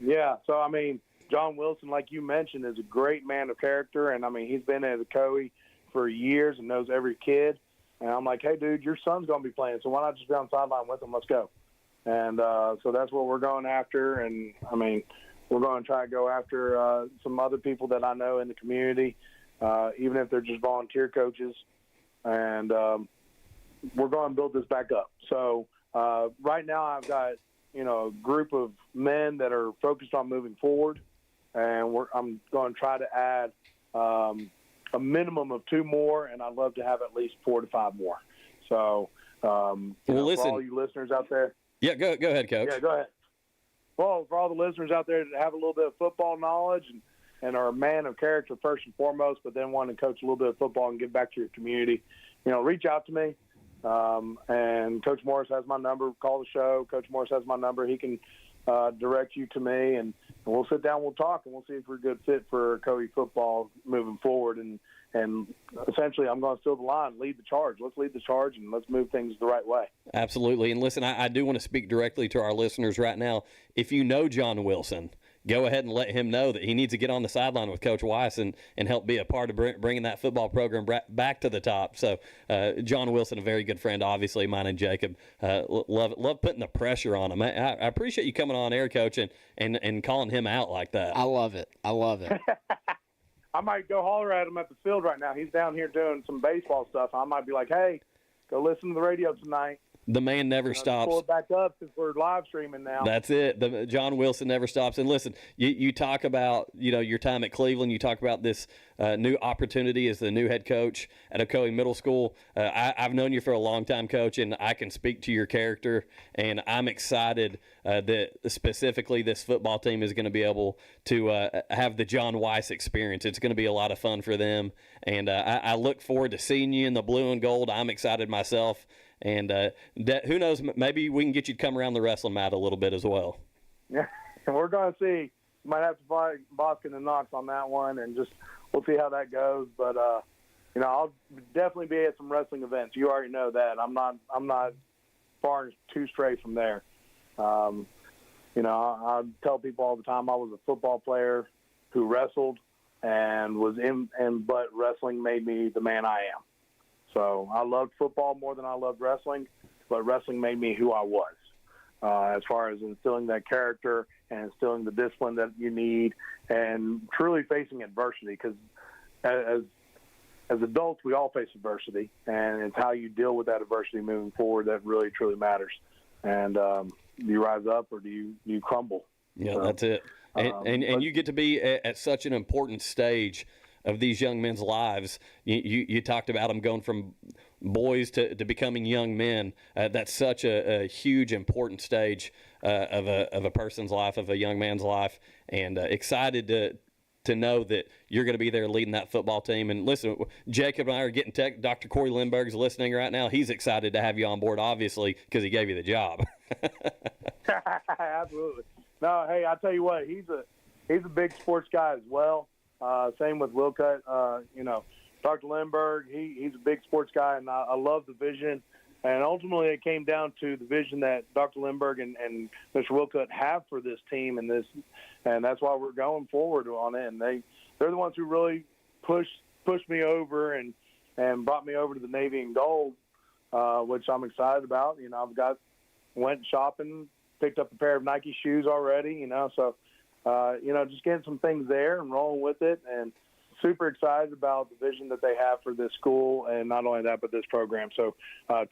Yeah, so, I mean, John Wilson, like you mentioned, is a great man of character. And, I mean, he's been at the Coe for years and knows every kid. And I'm like, hey, dude, your son's going to be playing, so why not just be on the sideline with him? Let's go. And so that's what we're going after. And, I mean, we're going to try to go after some other people that I know in the community, even if they're just volunteer coaches. And we're going to build this back up. So right now I've got, a group of men that are focused on moving forward. And I'm going to try to add a minimum of 2 more, and I'd love to have at least 4 to 5 more. So, listen, for all you listeners out there. Yeah, go ahead, Coach. Yeah, go ahead. Well, for all the listeners out there that have a little bit of football knowledge and are a man of character first and foremost, but then want to coach a little bit of football and give back to your community, reach out to me. And Coach Morris has my number. Call the show. Coach Morris has my number. He can direct you to me, and we'll sit down, we'll talk, and we'll see if we're a good fit for Coe football moving forward. And essentially, I'm going to steal the line, lead the charge. Let's lead the charge, and let's move things the right way. Absolutely. And listen, I do want to speak directly to our listeners right now. If you know John Wilson, go ahead and let him know that he needs to get on the sideline with Coach Weiss and help be a part of bringing that football program back to the top. So John Wilson, a very good friend, obviously, mine and Jacob. Love putting the pressure on him. I appreciate you coming on air, Coach, and calling him out like that. I love it. I might go holler at him at the field right now. He's down here doing some baseball stuff. I might be like, hey, go listen to the radio tonight. The man never stops. Pull it back up since we're live streaming now. That's it. John Wilson never stops. And listen, you talk about your time at Cleveland. You talk about this new opportunity as the new head coach at Ocoee Middle School. I've known you for a long time, Coach, and I can speak to your character. And I'm excited that specifically this football team is going to be able to have the John Weiss experience. It's going to be a lot of fun for them. And I look forward to seeing you in the blue and gold. I'm excited myself. And who knows, maybe we can get you to come around the wrestling mat a little bit as well. Yeah, and we're going to see. Might have to fight Boston and Knox on that one, and we'll see how that goes. But I'll definitely be at some wrestling events. You already know that. I'm not far too stray from there. I tell people all the time I was a football player who wrestled and but wrestling made me the man I am. So I loved football more than I loved wrestling, but wrestling made me who I was as far as instilling that character and instilling the discipline that you need and truly facing adversity, because as adults, we all face adversity, and it's how you deal with that adversity moving forward that really, truly matters. And do you rise up or do you crumble? Yeah, so, that's it. And you get to be at such an important stage of these young men's lives. You talked about them going from boys to becoming young men. That's such a huge, important stage of a person's life, of a young man's life, and excited to know that you're going to be there leading that football team. And listen, Jacob and I are getting Dr. Corey Lindbergh's listening right now. He's excited to have you on board, obviously, because he gave you the job. Absolutely. No, hey, I tell you what, he's a big sports guy as well. Same with Wilcutt. Dr. Lindbergh, he's a big sports guy, and I love the vision. And ultimately, it came down to the vision that Dr. Lindbergh and Mr. Wilcutt have for this team, and that's why we're going forward on it. And they're the ones who really pushed me over and brought me over to the Navy and Gold, which I'm excited about. Went shopping, picked up a pair of Nike shoes already. So. Just getting some things there and rolling with it, and super excited about the vision that they have for this school, and not only that, but this program. So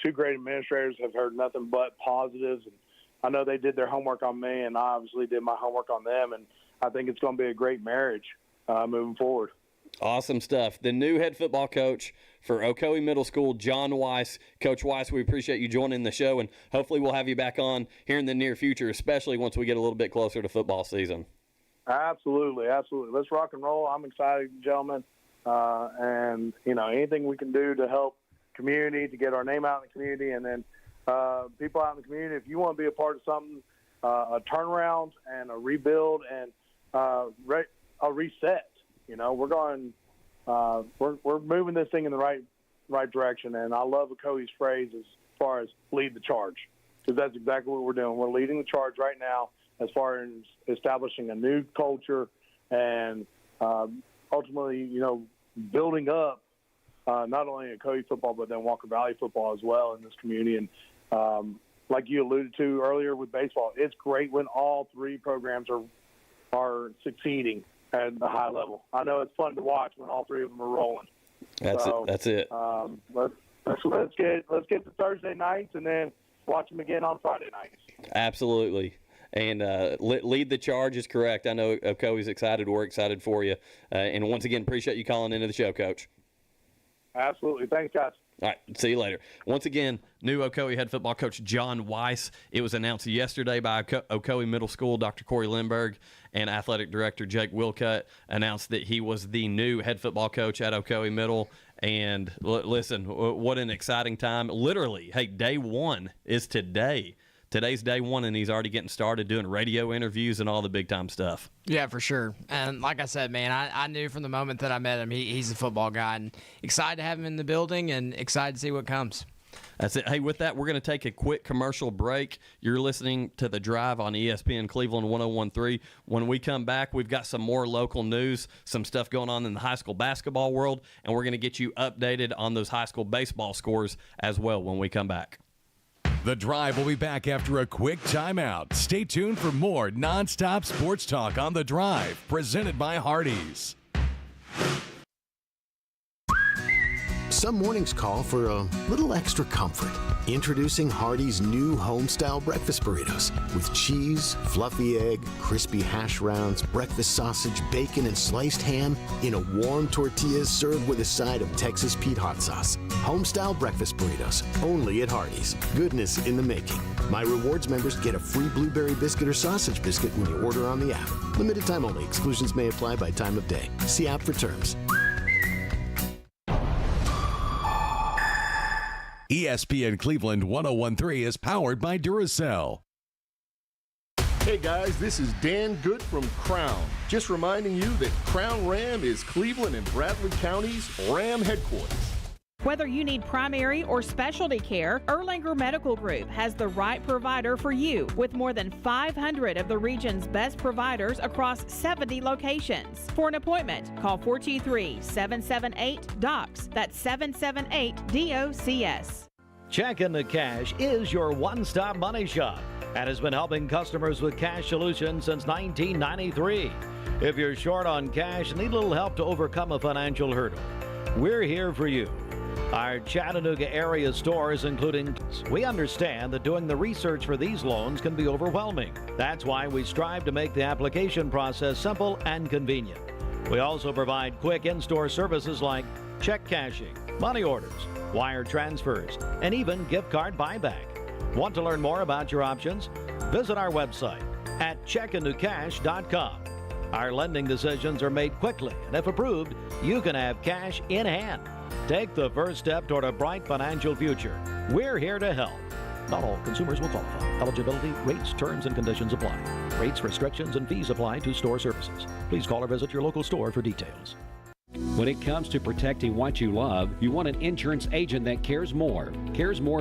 2 great administrators, have heard nothing but positives, I know they did their homework on me, and I obviously did my homework on them, and I think it's going to be a great marriage moving forward. Awesome stuff. The new head football coach for Ocoee Middle School, John Weiss. Coach Weiss, we appreciate you joining the show, and hopefully we'll have you back on here in the near future, especially once we get a little bit closer to football season. Absolutely, absolutely. Let's rock and roll. I'm excited, gentlemen, and anything we can do to help community, to get our name out in the community, and then people out in the community, if you want to be a part of something, a turnaround and a rebuild and a reset. We're going, we're moving this thing in the right direction, and I love Ocoee's phrase as far as lead the charge, because that's exactly what we're doing. We're leading the charge right now as far as establishing a new culture and ultimately, building up not only Ocoee football but then Walker Valley football as well in this community. And like you alluded to earlier with baseball, it's great when all three programs are succeeding at the high level. I know it's fun to watch when all three of them are rolling. That's it. Let's get to Thursday nights and then watch them again on Friday nights. Absolutely. And lead the charge is correct. I know Ocoee's excited. We're excited for you. And once again, appreciate you calling into the show, Coach. Absolutely. Thanks, guys. All right, see you later. Once again, new Ocoee head football coach John Weiss. It was announced yesterday by Ocoee Middle School. Dr. Corey Lindberg and athletic director Jake Wilcutt announced that he was the new head football coach at Ocoee Middle. And listen, what an exciting time. Literally, hey, day one is today. Today's day one, and he's already getting started doing radio interviews and all the big-time stuff. Yeah, for sure. And like I said, man, I knew from the moment that I met him, he's a football guy. And excited to have him in the building and excited to see what comes. That's it. Hey, with that, we're going to take a quick commercial break. You're listening to The Drive on ESPN Cleveland 101.3. When we come back, we've got some more local news, some stuff going on in the high school basketball world, and we're going to get you updated on those high school baseball scores as well when we come back. The Drive will be back after a quick timeout. Stay tuned for more nonstop sports talk on The Drive, presented by Hardees. Some mornings call for a little extra comfort. Introducing Hardee's new home-style breakfast burritos with cheese, fluffy egg, crispy hash browns, breakfast sausage, bacon, and sliced ham in a warm tortilla served with a side of Texas Pete hot sauce. Home-style breakfast burritos, only at Hardee's. Goodness in the making. My Rewards members get a free blueberry biscuit or sausage biscuit when you order on the app. Limited time only. Exclusions may apply by time of day. See app for terms. ESPN Cleveland 101.3 is powered by Duracell. Hey guys, this is Dan Good from Crown. Just reminding you that Crown Ram is Cleveland and Bradley County's Ram headquarters. Whether you need primary or specialty care, Erlanger Medical Group has the right provider for you with more than 500 of the region's best providers across 70 locations. For an appointment, call 423-778-DOCS. That's 778-DOCS. Checking the Cash is your one-stop money shop and has been helping customers with cash solutions since 1993. If you're short on cash and need a little help to overcome a financial hurdle, we're here for you. Our Chattanooga area stores, including, we understand that doing the research for these loans can be overwhelming. That's why we strive to make the application process simple and convenient. We also provide quick in-store services like check cashing, money orders, wire transfers, and even gift card buyback. Want to learn more about your options? Visit our website at checkandtocash.com. Our lending decisions are made quickly, and if approved, you can have cash in hand. Take the first step toward a bright financial future. We're here to help. Not all consumers will qualify. Eligibility, rates, terms, and conditions apply. Rates, restrictions, and fees apply to store services. Please call or visit your local store for details. When it comes to protecting what you love, you want an insurance agent that cares more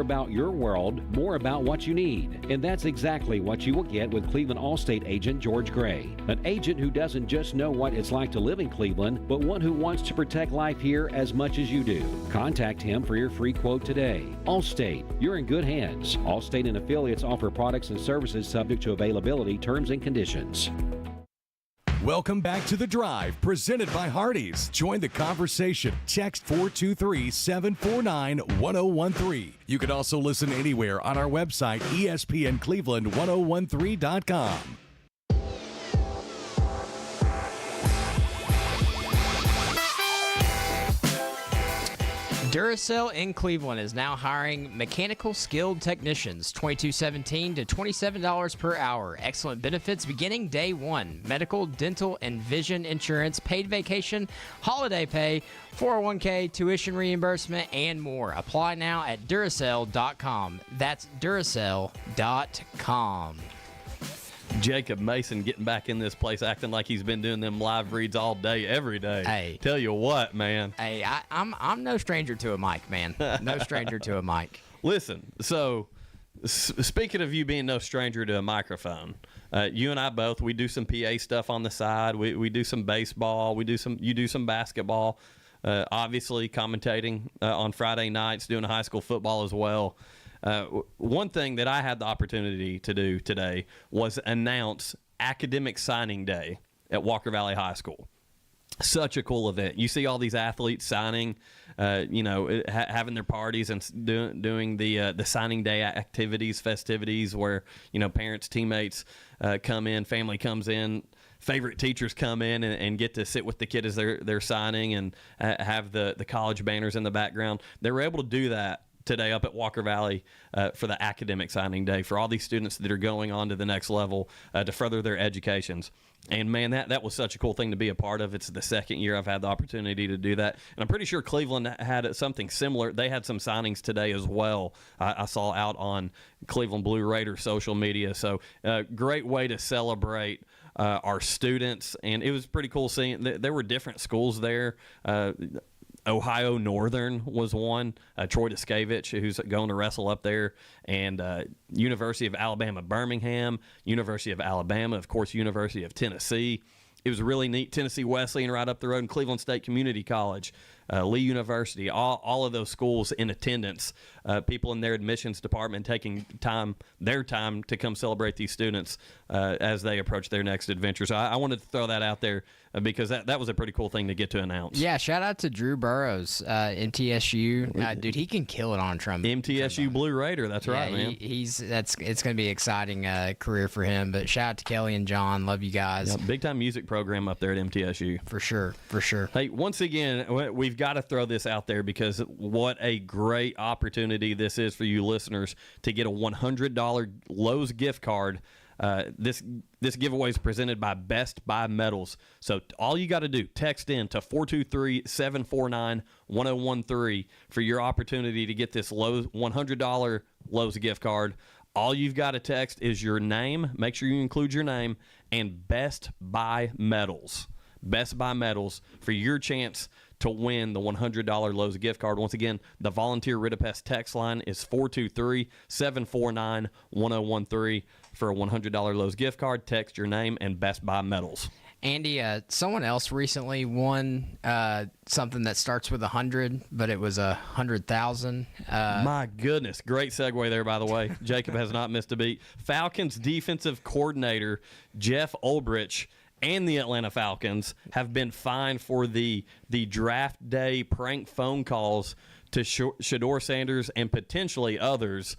about your world, more about what you need. And that's exactly what you will get with Cleveland Allstate agent George Gray. An agent who doesn't just know what it's like to live in Cleveland, but one who wants to protect life here as much as you do. Contact him for your free quote today. Allstate, you're in good hands. Allstate and affiliates offer products and services subject to availability, terms, and conditions. Welcome back to The Drive, presented by Hardees. Join the conversation. Text 423-749-1013. You can also listen anywhere on our website, ESPNCleveland1013.com. Duracell in Cleveland is now hiring mechanical skilled technicians, $22.17 to $27 per hour. Excellent benefits beginning day one. Medical, dental, and vision insurance, paid vacation, holiday pay, 401k, tuition reimbursement, and more. Apply now at Duracell.com. That's Duracell.com. Jacob Mason getting back in this place, acting like he's been doing them live reads all day, every day. Hey, tell you what, man. Hey, I'm no stranger to a mic, man. No stranger to a mic. Listen, so speaking of you being no stranger to a microphone, you and I both, we do some PA stuff on the side. We do some baseball. You do some basketball. Obviously, commentating on Friday nights, doing high school football as well. One thing that I had the opportunity to do today was announce Academic Signing Day at Walker Valley High School. Such a cool event. You see all these athletes signing, having their parties and doing the signing day activities, festivities where, parents, teammates come in, family comes in, favorite teachers come in and get to sit with the kid as they're signing and have the college banners in the background. They were able to do that today up at Walker Valley for the Academic Signing Day for all these students that are going on to the next level to further their educations. And, man, that was such a cool thing to be a part of. It's the second year I've had the opportunity to do that. And I'm pretty sure Cleveland had something similar. They had some signings today as well. I saw out on Cleveland Blue Raider social media. So great way to celebrate our students. And it was pretty cool seeing there were different schools there. Ohio Northern was one, Troy Duskevich, who's going to wrestle up there, and University of Alabama Birmingham, University of Alabama, of course, University of Tennessee. It was really neat. Tennessee Wesleyan right up the road, and Cleveland State Community College, Lee University, all of those schools in attendance, people in their admissions department taking their time to come celebrate these students as they approach their next adventure. So I wanted to throw that out there because that was a pretty cool thing to get to announce. Yeah, shout out to Drew Burrows, MTSU. Dude, he can kill it on trombone. MTSU Blue Raider, that's right, man. It's going to be an exciting career for him. But shout out to Kelly and John. Love you guys. Yeah, big-time music program up there at MTSU. For sure. Hey, once again, we've got to throw this out there because what a great opportunity this is for you listeners to get a $100 Lowe's gift card. This giveaway is presented by Best Buy Metals. So all you got to do, text in to 423-749-1013 for your opportunity to get this Lowe's $100 Lowe's gift card. All you've got to text is your name. Make sure you include your name and Best Buy Metals. Best Buy Metals for your chance to win the $100 Lowe's gift card. Once again, the Volunteer Ridipest text line is 423-749-1013 for a $100 Lowe's gift card. Text your name and Best Buy Metals. Andy, someone else recently won something that starts with 100, but it was 100,000. My goodness. Great segue there, by the way. Jacob has not missed a beat. Falcons defensive coordinator Jeff Ulbrich and the Atlanta Falcons have been fined for the draft day prank phone calls to Shedeur Sanders and potentially others.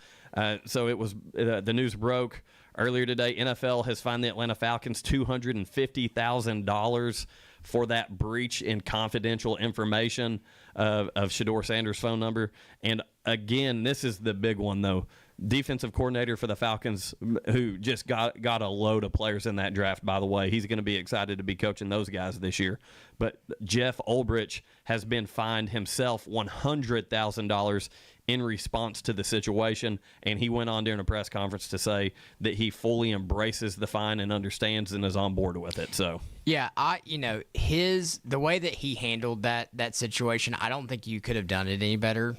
So it was the news broke earlier today. NFL has fined the Atlanta Falcons $250,000 for that breach in confidential information of Shedeur Sanders' phone number. And again, this is the big one, though. Defensive coordinator for the Falcons, who just got a load of players in that draft, by the way. He's going to be excited to be coaching those guys this year. But Jeff Ulbrich has been fined himself $100,000 in response to the situation, and he went on during a press conference to say that he fully embraces the fine and understands and is on board with it. So yeah, the way that he handled that situation, I don't think you could have done it any better.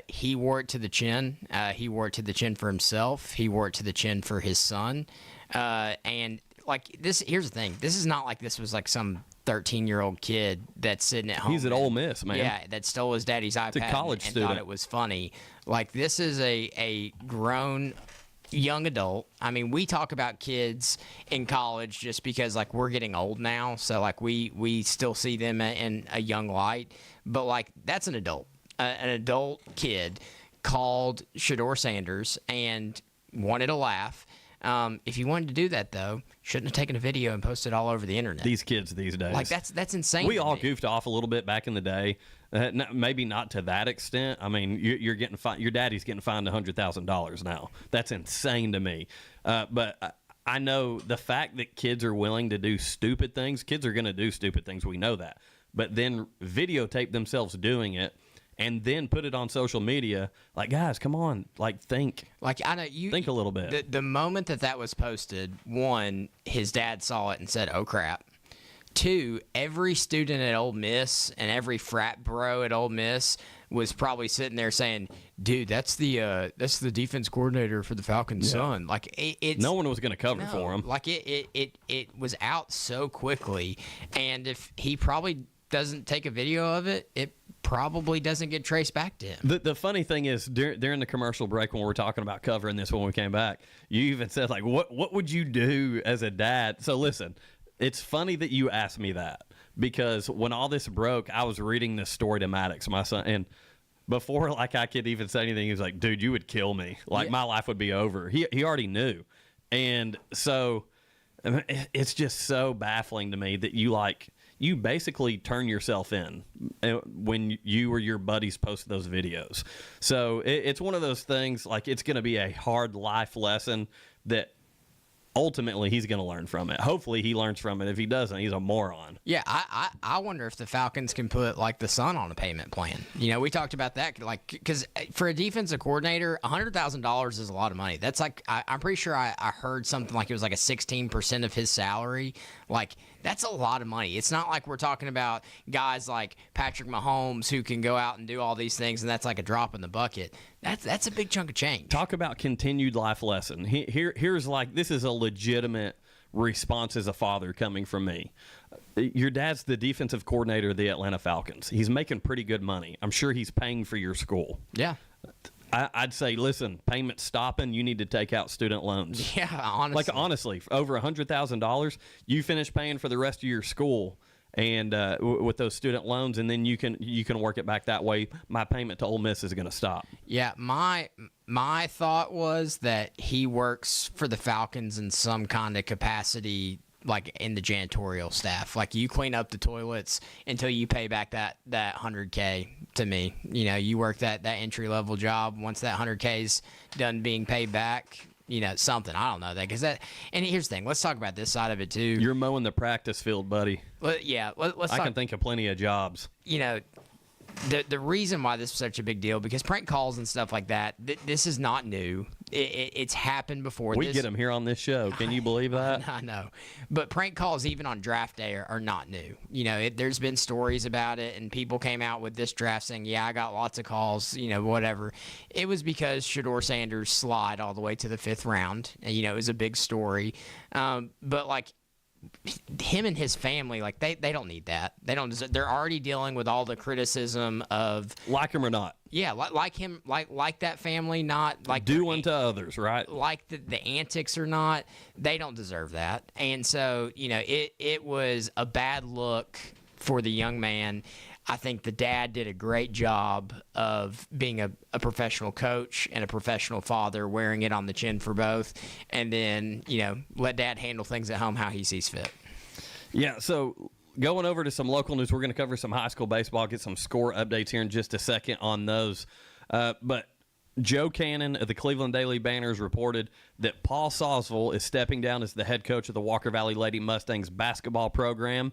He wore it to the chin. He wore it to the chin for himself. He wore it to the chin for his son. And like this, here's the thing: this is not like this was like some 13-year-old kid that's sitting at home. He's at Ole Miss, man. Yeah, that stole his daddy's iPad a college and student. thought it was funny. Like, this is a grown young adult. I mean, we talk about kids in college just because, like, we're getting old now. So, like, we still see them in a young light. But, like, that's an adult. An adult kid called Shedeur Sanders and wanted a laugh. If you wanted to do that, though, shouldn't have taken a video and posted it all over the internet. These kids these days. Like, that's insane. We all goofed off a little bit back in the day. Maybe not to that extent. I mean, you're getting your daddy's getting fined $100,000 now. That's insane to me. But I know the fact that kids are willing to do stupid things. Kids are going to do stupid things. We know that. But then videotape themselves doing it and then put it on social media. Like, guys, come on. Like, think. Like, I know you think a little bit. The moment that was posted, one, his dad saw it and said, "Oh crap." Two, every student at Ole Miss and every frat bro at Ole Miss was probably sitting there saying, "Dude, that's the defense coordinator for the Falcons' son." Like, it's no one was going to cover for him. Like, it was out so quickly, and if he probably doesn't take a video of it, it probably doesn't get traced back to him. The funny thing is, during the commercial break when we were talking about covering this when we came back, you even said, like, what would you do as a dad? So listen, it's funny that you asked me that, because when all this broke, I was reading this story to Maddox, my son, and before like I could even say anything, he was like, "Dude, you would kill me. Like, my life would be over." He already knew. And so it's just so baffling to me that you basically turn yourself in when you or your buddies post those videos. So it's one of those things, like, it's going to be a hard life lesson that ultimately he's going to learn from it. Hopefully he learns from it. If he doesn't, he's a moron. Yeah, I wonder if the Falcons can put, like, the son on a payment plan. You know, we talked about that, like, because for a defensive coordinator, $100,000 is a lot of money. That's like, I'm pretty sure I heard something like it was like a 16% of his salary. Like, that's a lot of money. It's not like we're talking about guys like Patrick Mahomes who can go out and do all these things, and that's like a drop in the bucket. That's a big chunk of change. Talk about continued life lesson. Here's like, this is a legitimate response as a father coming from me. Your dad's the defensive coordinator of the Atlanta Falcons. He's making pretty good money. I'm sure he's paying for your school. Yeah. I'd say, listen, payment stopping, you need to take out student loans. Yeah, honestly. Like, honestly, over $100,000, you finish paying for the rest of your school and with those student loans, and then you can work it back that way. My payment to Ole Miss is going to stop. Yeah, my thought was that he works for the Falcons in some kind of capacity, like in the janitorial staff. Like, you clean up the toilets until you pay back that $100K to me. You know, you work that entry level job. Once that $100K's done being paid back, you know, something. I don't know that, because that. And here's the thing. Let's talk about this side of it too. You're mowing the practice field, buddy. Yeah, let's. I can think of plenty of jobs. You know, the reason why this is such a big deal, because prank calls and stuff like that, this is not new. It's happened before. We get them here on this show. Can you believe that? I know. But prank calls, even on draft day, are not new. You know, there's been stories about it, and people came out with this draft saying, yeah, I got lots of calls, you know, whatever. It was because Shedeur Sanders slid all the way to the 5th round. And, you know, it was a big story. But, like, him and his family, like, they don't need that. They don't deserve, they're already dealing with all the criticism of, like him or not. Yeah, like him, like that family, not like do unto others, right? Like the antics or not, they don't deserve that. And so, you know, it was a bad look for the young man. I think the dad did a great job of being a professional coach and a professional father, wearing it on the chin for both, and then, you know, let dad handle things at home how he sees fit. Yeah, so going over to some local news, we're going to cover some high school baseball, get some score updates here in just a second on those. But Joe Cannon of the Cleveland Daily Banners reported that Paul Sawsville is stepping down as the head coach of the Walker Valley Lady Mustangs basketball program.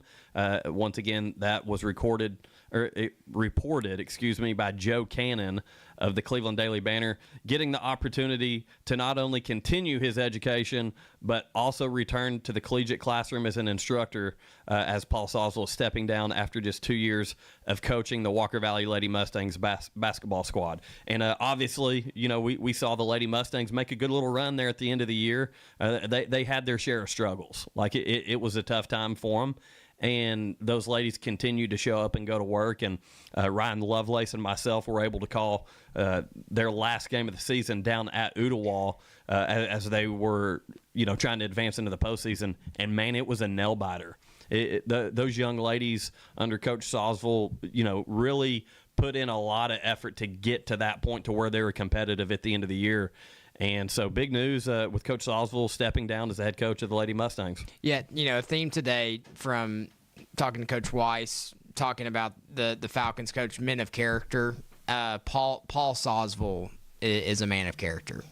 Once again, that was reported by Joe Cannon of the Cleveland Daily Banner, getting the opportunity to not only continue his education, but also return to the collegiate classroom as an instructor, as Paul Sawsville is stepping down after just 2 years of coaching the Walker Valley Lady Mustangs basketball squad. And obviously, you know, we saw the Lady Mustangs make a good little run there at the end of the year. They had their share of struggles. Like, it was a tough time for them. and those ladies continued to show up and go to work. And Ryan Lovelace and myself were able to call their last game of the season down at Ooltewah as they were, trying to advance into the postseason. And, man, it was a nail-biter. Those young ladies under Coach Sawsville, really put in a lot of effort to get to that point to where they were competitive at the end of the year. And so big news with Coach Sawsville stepping down as the head coach of the Lady Mustangs. Yeah, a theme today from talking to Coach Weiss, talking about the Falcons coach, men of character. Paul Sawsville is a man of character.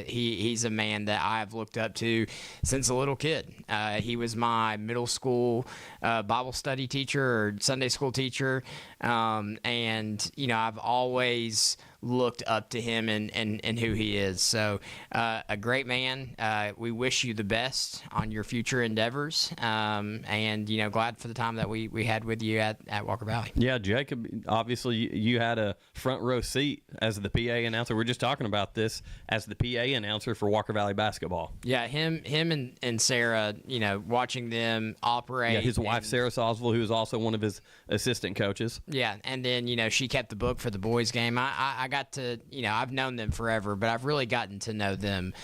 He's a man that I've looked up to since a little kid. He was my middle school Bible study teacher or Sunday school teacher. And, I've always looked up to him and who he is. So a great man. We wish you the best on your future endeavors. And, glad for the time that we had with you at Walker Valley. Yeah, Jacob, obviously you had a front row seat as the PA announcer. We're just talking about this as the PA announcer for Walker Valley basketball. Yeah, him and Sarah, watching them operate. Yeah, his wife, Sarah Sawsville, who is also one of his assistant coaches. Yeah, and then, she kept the book for the boys' game. I got to, I've known them forever, but I've really gotten to know them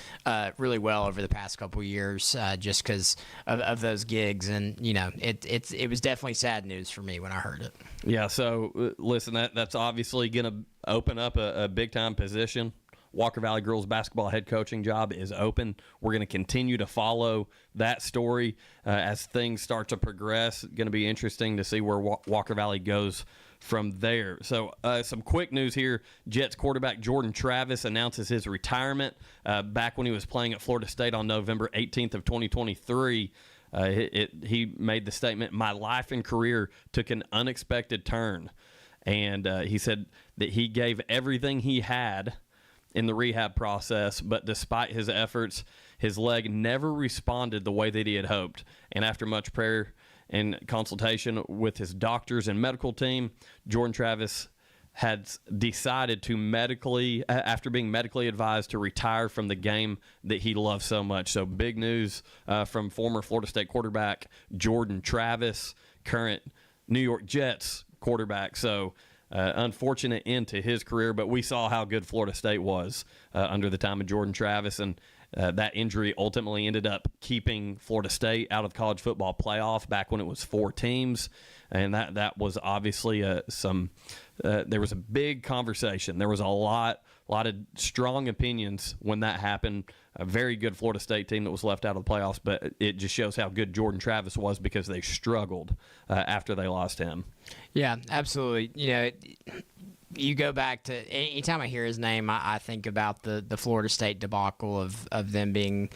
really well over the past couple of years just because of those gigs. And, it was definitely sad news for me when I heard it. Yeah, so listen, that's obviously going to open up a big-time position. Walker Valley girls basketball head coaching job is open. We're going to continue to follow that story as things start to progress. It's going to be interesting to see where Walker Valley goes from there. So some quick news here. Jets quarterback Jordan Travis announces his retirement back when he was playing at Florida State on November 18th of 2023. He made the statement, "My life and career took an unexpected turn." And he said that he gave everything he had in the rehab process, but despite his efforts, his leg never responded the way that he had hoped. And after much prayer and consultation with his doctors and medical team, Jordan Travis had decided to after being medically advised, to retire from the game that he loved so much. So big news from former Florida State quarterback Jordan Travis, current New York Jets quarterback. So unfortunate end to his career, but we saw how good Florida State was under the time of Jordan Travis, and that injury ultimately ended up keeping Florida State out of the college football playoff back when it was 4 teams, and that was obviously there was a big conversation. There was a lot of strong opinions when that happened. A very good Florida State team that was left out of the playoffs, but it just shows how good Jordan Travis was because they struggled after they lost him. Yeah, absolutely. You go back to anytime I hear his name, I think about the Florida State debacle of them being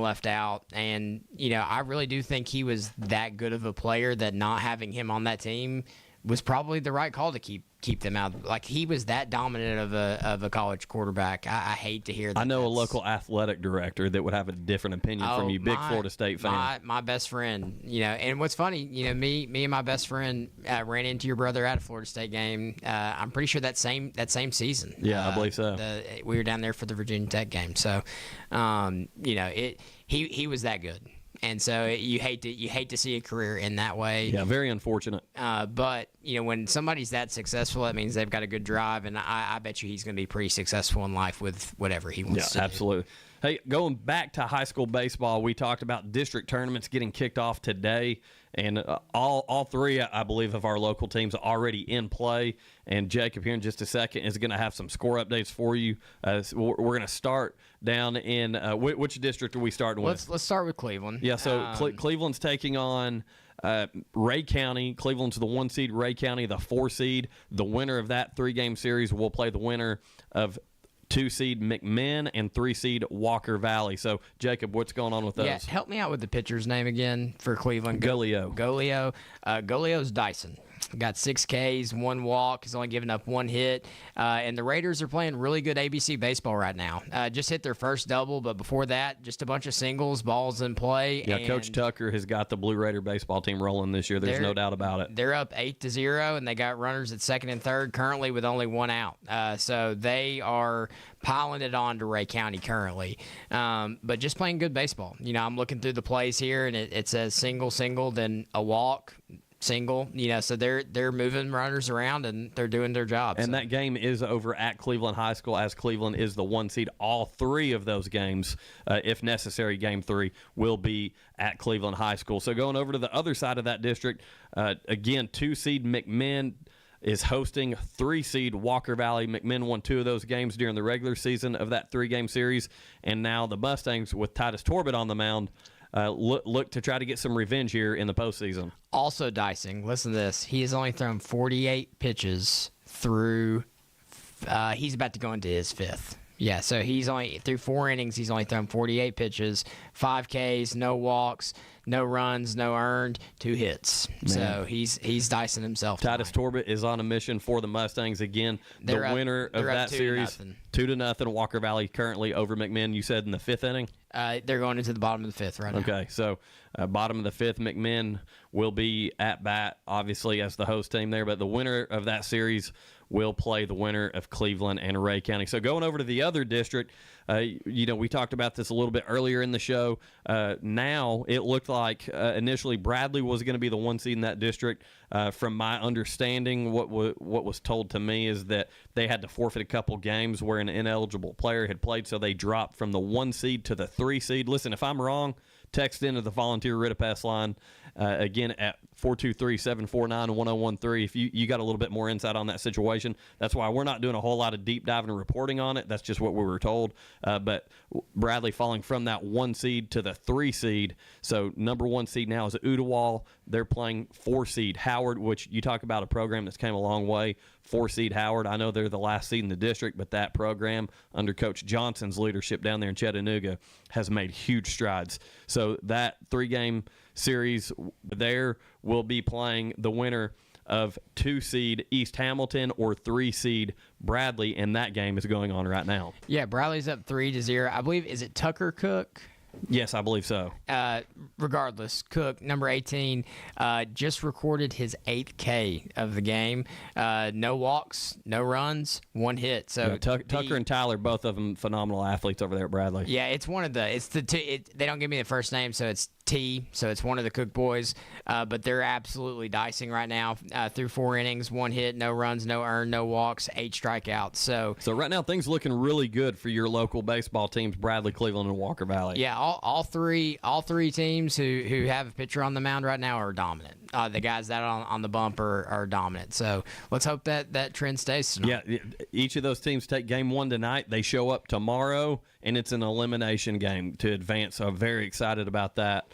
left out. And, I really do think he was that good of a player that not having him on that team was probably the right call to keep them out. Like, he was that dominant of a college quarterback. I hate to hear that. I know a local athletic director that would have a different opinion from you, big Florida State fan. My best friend, and what's funny, me and my best friend ran into your brother at a Florida State game. I'm pretty sure that same season. Yeah, I believe so. We were down there for the Virginia Tech game. So, he was that good. And so you hate to see a career in that way. Yeah, very unfortunate. But when somebody's that successful, that means they've got a good drive, and I bet you he's going to be pretty successful in life with whatever he wants to do. Absolutely. Hey, going back to high school baseball, we talked about district tournaments getting kicked off today, and all 3, I believe, of our local teams are already in play. And Jacob, here in just a second, is going to have some score updates for you. So we're going to start down in which district are we starting with? Let's start with Cleveland. Yeah, so Cleveland's taking on Ray County. Cleveland's the 1 seed, Ray County the 4 seed. The winner of that 3-game series will play the winner of 2 seed McMinn and 3 seed Walker Valley. So, Jacob, what's going on with those? Yeah, help me out with the pitcher's name again for Cleveland. Golio. Golio's Dyson. Got 6 Ks, 1 walk. He's only given up 1 hit. And the Raiders are playing really good ABC baseball right now. Just hit their first double, but before that, just a bunch of singles, balls in play. Yeah, and Coach Tucker has got the Blue Raider baseball team rolling this year. There's no doubt about it. They're up 8-0, and they got runners at second and third currently with only 1 out. So they are piling it on to Ray County currently. But just playing good baseball. I'm looking through the plays here, and it says single, then a walk, single, so they're moving runners around and they're doing their job. And that game is over at Cleveland High School, as Cleveland is the 1 seed. All 3 of those games, if necessary, game 3 will be at Cleveland High School. So going over to the other side of that district, again, 2 seed McMinn is hosting 3 seed Walker Valley. McMinn won 2 of those games during the regular season of that 3-game series, and now the Mustangs with Titus Torbett on the mound look to try to get some revenge here in the postseason. Also dicing, listen to this. He has only thrown 48 pitches through he's about to go into his 5th. Yeah, so he's only through 4 innings, he's only thrown 48 pitches, 5 Ks, no walks, no runs, no earned, 2 hits. Man. So he's dicing himself. Titus Torbett is on a mission for the Mustangs again. The winner of that series, 2-0. Walker Valley currently over McMinn. You said in the 5th inning? They're going into the bottom of the 5th right now. Okay, so bottom of the 5th, McMinn will be at bat, obviously, as the host team there. But the winner of that series will play the winner of Cleveland and Ray County. So going over to the other district, we talked about this a little bit earlier in the show. Now it looked like initially Bradley was going to be the 1 seed in that district. From my understanding, what was told to me is that they had to forfeit a couple games where an ineligible player had played, so they dropped from the 1 seed to the 3 seed. Listen, if I'm wrong, text into the Volunteer Writ of Pass line again at 423-749-1013 if you got a little bit more insight on that situation. That's why we're not doing a whole lot of deep diving and reporting on it. That's just what we were told. But Bradley falling from that 1 seed to the 3 seed. So number 1 seed now is Udawal. They're playing 4 seed Howard, which you talk about a program that's came a long way. 4 seed Howard. I know they're the last seed in the district, but that program under Coach Johnson's leadership down there in Chattanooga has made huge strides. So that 3-game series there will be playing the winner of 2 seed East Hamilton or 3 seed Bradley, and that game is going on right now. Yeah, Bradley's up 3-0. I believe, is it Tucker Cook? Yes, I believe so. Regardless, Cook, number 18, just recorded his 8th K of the game. No walks, no runs, 1 hit. So yeah, Tucker and Tyler, both of them phenomenal athletes over there at Bradley. Yeah, it's one of the they don't give me the first name, so it's T, so it's one of the Cook boys, but they're absolutely dicing right now. Through 4 innings, 1 hit, no runs, no earned, no walks, 8 strikeouts. So right now things looking really good for your local baseball teams, Bradley, Cleveland, and Walker Valley. Yeah, all three teams who have a pitcher on the mound right now are dominant. The guys that are on the bump are dominant. So let's hope that trend stays tonight. Yeah, each of those teams take game 1 tonight. They show up tomorrow, and it's an elimination game to advance. So I'm very excited about that.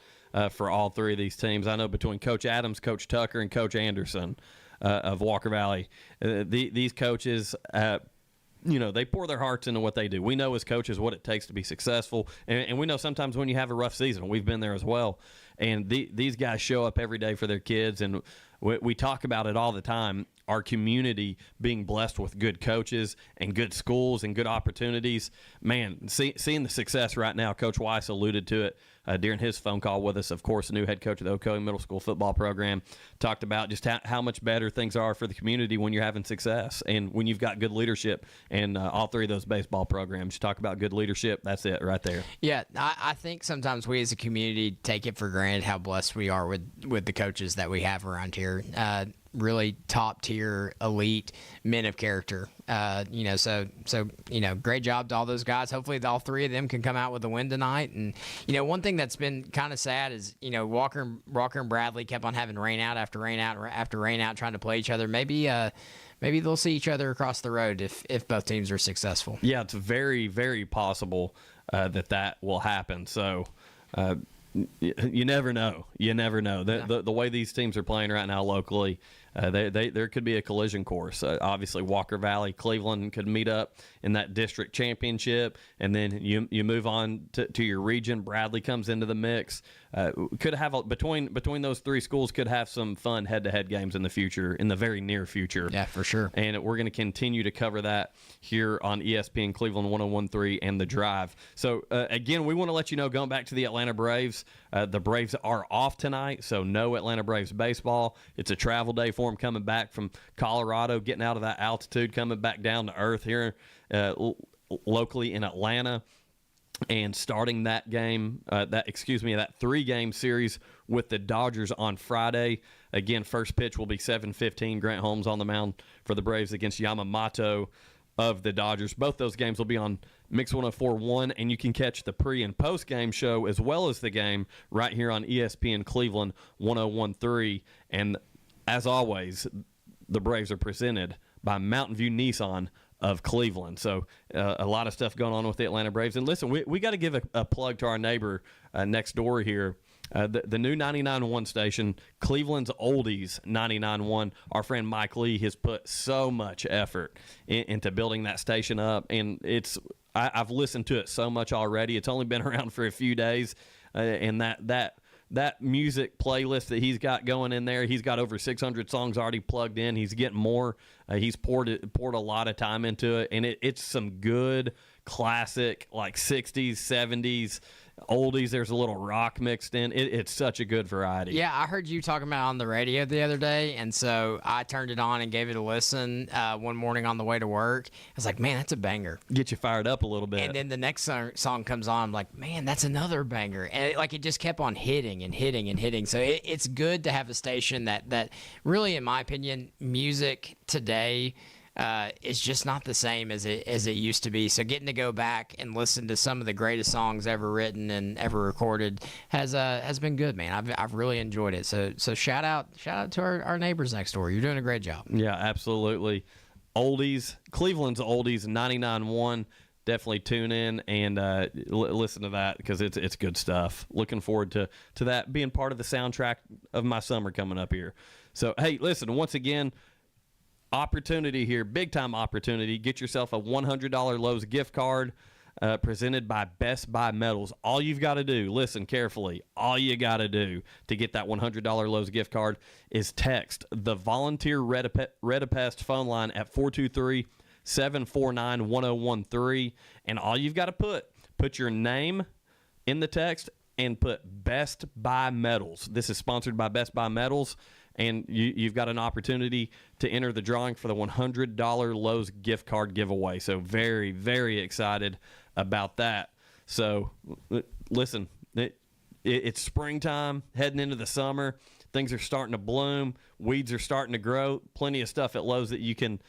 For all 3 of these teams. I know between Coach Adams, Coach Tucker, and Coach Anderson of Walker Valley, these coaches, they pour their hearts into what they do. We know as coaches what it takes to be successful, and we know sometimes when you have a rough season. We've been there as well. And these guys show up every day for their kids, and we talk about it all the time, our community being blessed with good coaches and good schools and good opportunities. Man, seeing the success right now, Coach Weiss alluded to it during his phone call with us. Of course, the new head coach of the Ocoee Middle School football program talked about just how much better things are for the community when you're having success and when you've got good leadership. And all 3 of those baseball programs, you talk about good leadership, that's it right there. Yeah, I think sometimes we as a community take it for granted how blessed we are with the coaches that we have around here. Really top tier, elite men of character. So great job to all those guys. Hopefully all 3 of them can come out with a win tonight. And one thing that's been kind of sad is Walker and Bradley kept on having rain out after rain out after rain out, trying to play each other. Maybe they'll see each other across the road if both teams are successful. Yeah, it's very, very possible that will happen. So. You never know. The way these teams are playing right now locally, There could be a collision course. Obviously, Walker Valley, Cleveland could meet up in that district championship, and then you move on to your region. Bradley comes into the mix. Could have between those three schools could have some fun head-to-head games in the future, in the very near future. Yeah, for sure. And we're going to continue to cover that here on ESPN Cleveland 101.3 and The Drive. So, again, we want to let you know, going back to the Atlanta Braves, the Braves are off tonight, so no Atlanta Braves baseball. It's a travel day for them coming back from Colorado, getting out of that altitude, coming back down to earth here locally in Atlanta, and starting that game, that 3-game series with the Dodgers on Friday. Again, first pitch will be 7:15. Grant Holmes on the mound for the Braves against Yamamoto of the Dodgers. Both those games will be on Mix 104.1, and you can catch the pre- and post-game show as well as the game right here on ESPN Cleveland 101.3. And as always, the Braves are presented by Mountain View Nissan of Cleveland. So a lot of stuff going on with the Atlanta Braves. And listen, we got to give a plug to our neighbor next door here. The new 99.1 station, Cleveland's Oldies 99.1. Our friend Mike Lee has put so much effort into building that station up, and I've listened to it so much already. It's only been around for a few days, and that music playlist that he's got going in there, he's got over 600 songs already plugged in. He's getting more. He's poured a lot of time into it, and it's some good classic, like 60s, 70s, oldies. There's a little rock mixed in. It's such a good variety. Yeah, I heard you talking about it on the radio the other day, and so I turned it on and gave it a listen one morning on the way to work. I was like, man, that's a banger. Get you fired up a little bit. And then the next song comes on, I'm like, man, that's another banger. And it just kept on hitting and hitting and hitting. So it's good to have a station that really, in my opinion, music today is just not the same as it used to be. So getting to go back and listen to some of the greatest songs ever written and ever recorded has been good, man. I've really enjoyed it. So shout out to our neighbors next door. You're doing a great job. Yeah, absolutely. Oldies, Cleveland's Oldies 99.1. Definitely tune in and listen to that because it's good stuff. Looking forward to that being part of the soundtrack of my summer coming up here. So, hey, listen, once again, opportunity here, big time opportunity. Get yourself a $100 Lowe's gift card presented by Best Buy Metals. All you've got to do, listen carefully, all you got to do to get that $100 Lowe's gift card is text the Volunteer Redipest phone line at 423-749-1013. And all you've got to put your name in the text and put Best Buy Metals. This is sponsored by Best Buy Metals. And you've got an opportunity to enter the drawing for the $100 Lowe's gift card giveaway. So very, very excited about that. So listen, it's springtime, heading into the summer. Things are starting to bloom. Weeds are starting to grow. Plenty of stuff at Lowe's that you can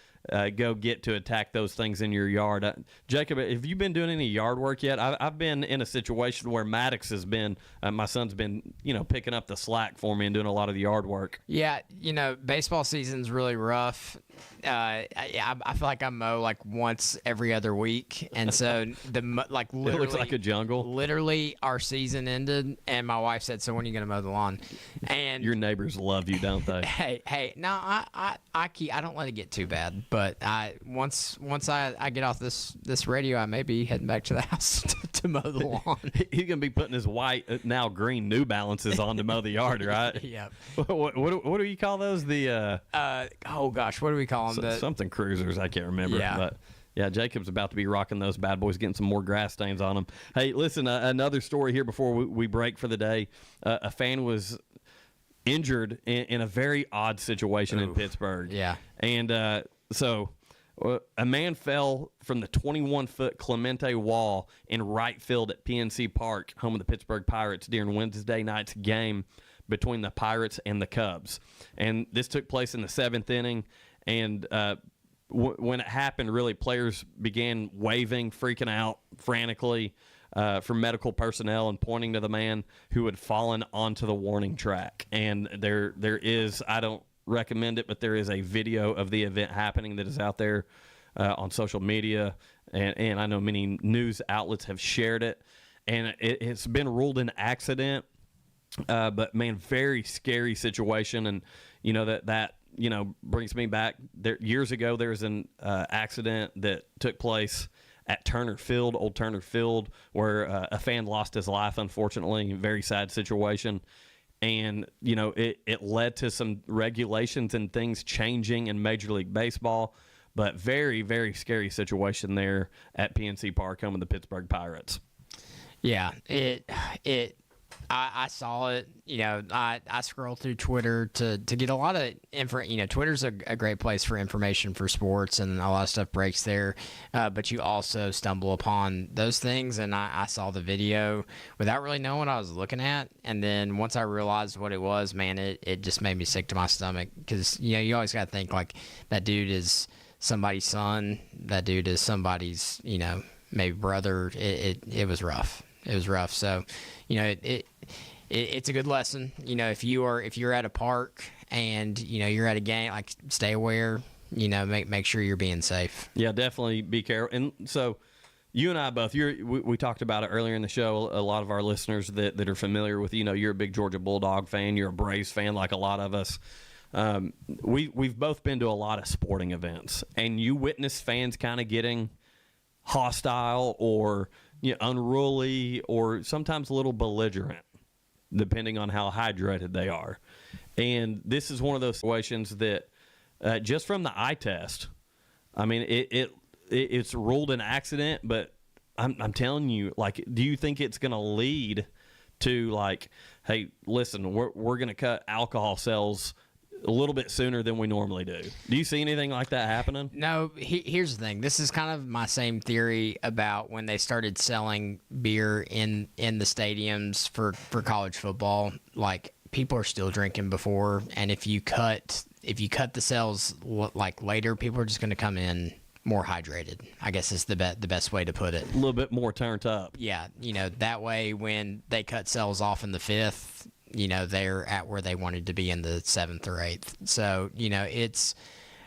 go get to attack those things in your yard. Jacob, have you been doing any yard work yet? I've been in a situation where Maddox has been, my son's been, picking up the slack for me and doing a lot of the yard work. Yeah, baseball season's really rough. I feel like I mow like once every other week, and so literally, it looks like a jungle. Literally, our season ended, and my wife said, "So when are you going to mow the lawn?" And your neighbors love you, don't they? Hey, no, I don't let it get too bad, but once I get off this radio, I may be heading back to the house to mow the lawn. He's gonna be putting his white, now green New Balances on to mow the yard, right? Yeah. What do you call those? The oh gosh, what do we call them? Something cruisers, I can't remember. Yeah. But yeah, Jacob's about to be rocking those bad boys, getting some more grass stains on them. Hey, listen, another story here before we break for the day. A fan was injured in a very odd situation in Pittsburgh. Yeah. And so a man fell from the 21-foot Clemente wall in right field at PNC Park, home of the Pittsburgh Pirates, during Wednesday night's game between the Pirates and the Cubs. And this took place in the 7th inning. And when it happened, really, players began waving, freaking out frantically for medical personnel and pointing to the man who had fallen onto the warning track. And there is, I don't recommend it, but there is a video of the event happening that is out there on social media. And I know many news outlets have shared it. And it's been ruled an accident. But, man, very scary situation. And, that brings me back. Years ago, there was an accident that took place at Old Turner Field, where a fan lost his life, unfortunately. Very sad situation. And, it led to some regulations and things changing in Major League Baseball. But very, very scary situation there at PNC Park, home of the Pittsburgh Pirates. Yeah, I saw it. I scroll through Twitter to get a lot of info. Twitter's a great place for information for sports, and a lot of stuff breaks there. But you also stumble upon those things, and I saw the video without really knowing what I was looking at. And then once I realized what it was, man, it just made me sick to my stomach, because you always got to think like that dude is somebody's son, that dude is somebody's maybe brother. It was rough. It was rough. So, it's a good lesson. If you're at a park and you're at a game, like, stay aware. Make sure you're being safe. Yeah, definitely be careful. And so, you and I both. We talked about it earlier in the show. A lot of our listeners that are familiar with you're a big Georgia Bulldog fan. You're a Braves fan, like a lot of us. We've both been to a lot of sporting events, and you witness fans kind of getting hostile or unruly, or sometimes a little belligerent, depending on how hydrated they are. And this is one of those situations that, just from the eye test, I mean, it's ruled an accident, but I'm telling you, like, do you think it's going to lead to, like, hey, listen, we're going to cut alcohol sales a little bit sooner than we normally do? Do you see anything like that happening? No. Here's the thing. This is kind of my same theory about when they started selling beer in the stadiums for college football. Like, people are still drinking before, and if you cut the sales like later, people are just going to come in more hydrated, I guess is the best way to put it. A little bit more turned up. Yeah, that way when they cut sales off in the fifth, they're at where they wanted to be in the seventh or eighth. So,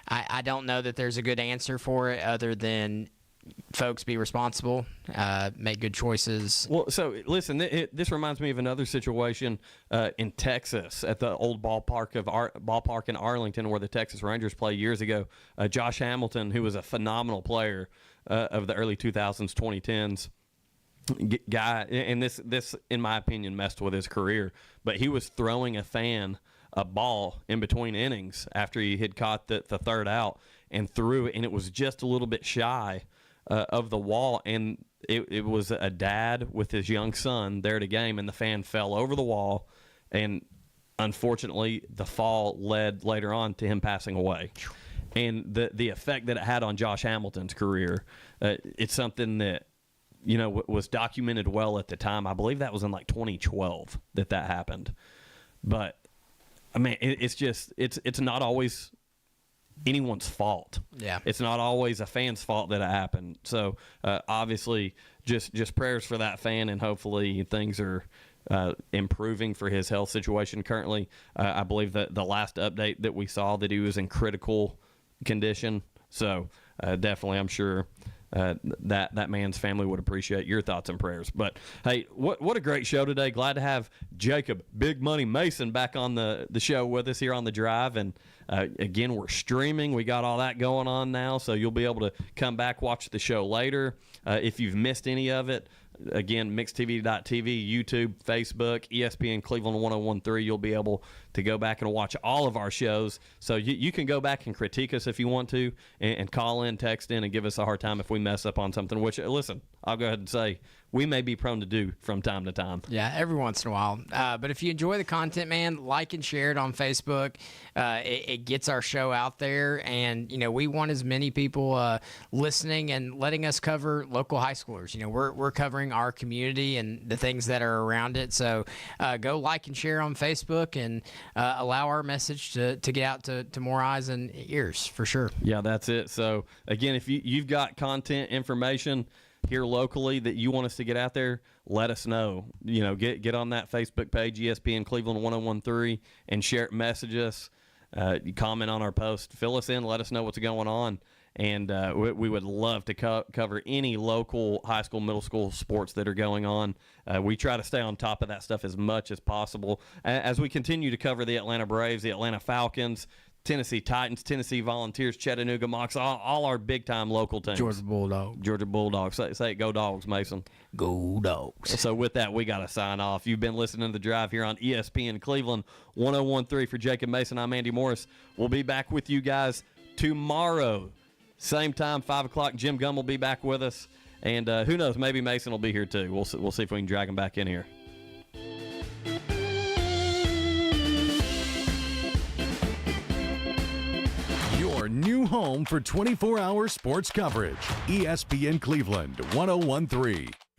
I don't know that there's a good answer for it other than folks be responsible, make good choices. Well, so listen, this reminds me of another situation in Texas at the old ballpark in Arlington, where the Texas Rangers played years ago. Josh Hamilton, who was a phenomenal player of the early 2000s, 2010s. Guy, and this in my opinion messed with his career, but he was throwing a fan a ball in between innings after he had caught the third out, and threw it, and it was just a little bit shy of the wall, and it was a dad with his young son there at a game, and the fan fell over the wall, and unfortunately the fall led later on to him passing away. And the effect that it had on Josh Hamilton's career, it's something that was documented well at the time. I believe that was in like 2012 that happened. But I mean, it's not always anyone's fault. Yeah. It's not always a fan's fault that it happened. So obviously just prayers for that fan, and hopefully things are improving for his health situation currently. I believe that the last update that we saw that he was in critical condition. So definitely, I'm sure that man's family would appreciate your thoughts and prayers. But hey, what a great show today. Glad to have Jacob Big Money Mason back on the show with us here on The Drive. And again, we're streaming. We got all that going on now, so you'll be able to come back, watch the show later. If you've missed any of it, again, mixtv.tv, YouTube, Facebook, ESPN Cleveland 101.3. You'll be able to go back and watch all of our shows. So you can go back and critique us if you want to, and call in, text in, and give us a hard time if we mess up on something, which, listen, I'll go ahead and say we may be prone to do from time to time. Yeah, every once in a while. But if you enjoy the content, man, like and share it on Facebook. It gets our show out there, and we want as many people listening and letting us cover local high schoolers. We're covering our community and the things that are around it. So go like and share on Facebook, and allow our message to get out to more eyes and ears, for sure. Yeah, that's it. So again, if you've got content information here locally that you want us to get out there, let us know. Get on that Facebook page, ESPN Cleveland 101.3, and share it, message us, comment on our post, fill us in, let us know what's going on. And we would love to cover any local high school, middle school sports that are going on. We try to stay on top of that stuff as much as possible as we continue to cover the Atlanta Braves, the Atlanta Falcons, Tennessee Titans, Tennessee Volunteers, Chattanooga Mocs, all our big-time local teams. Georgia Bulldogs. Say it, go Dogs, Mason. Go Dogs. So with that, we got to sign off. You've been listening to The Drive here on ESPN Cleveland 101.3. For Jacob Mason, I'm Andy Morris. We'll be back with you guys tomorrow. Same time, 5 o'clock. Jim Gunn will be back with us. And who knows, maybe Mason will be here too. We'll see if we can drag him back in here. Your new home for 24-hour sports coverage. ESPN Cleveland 101.3.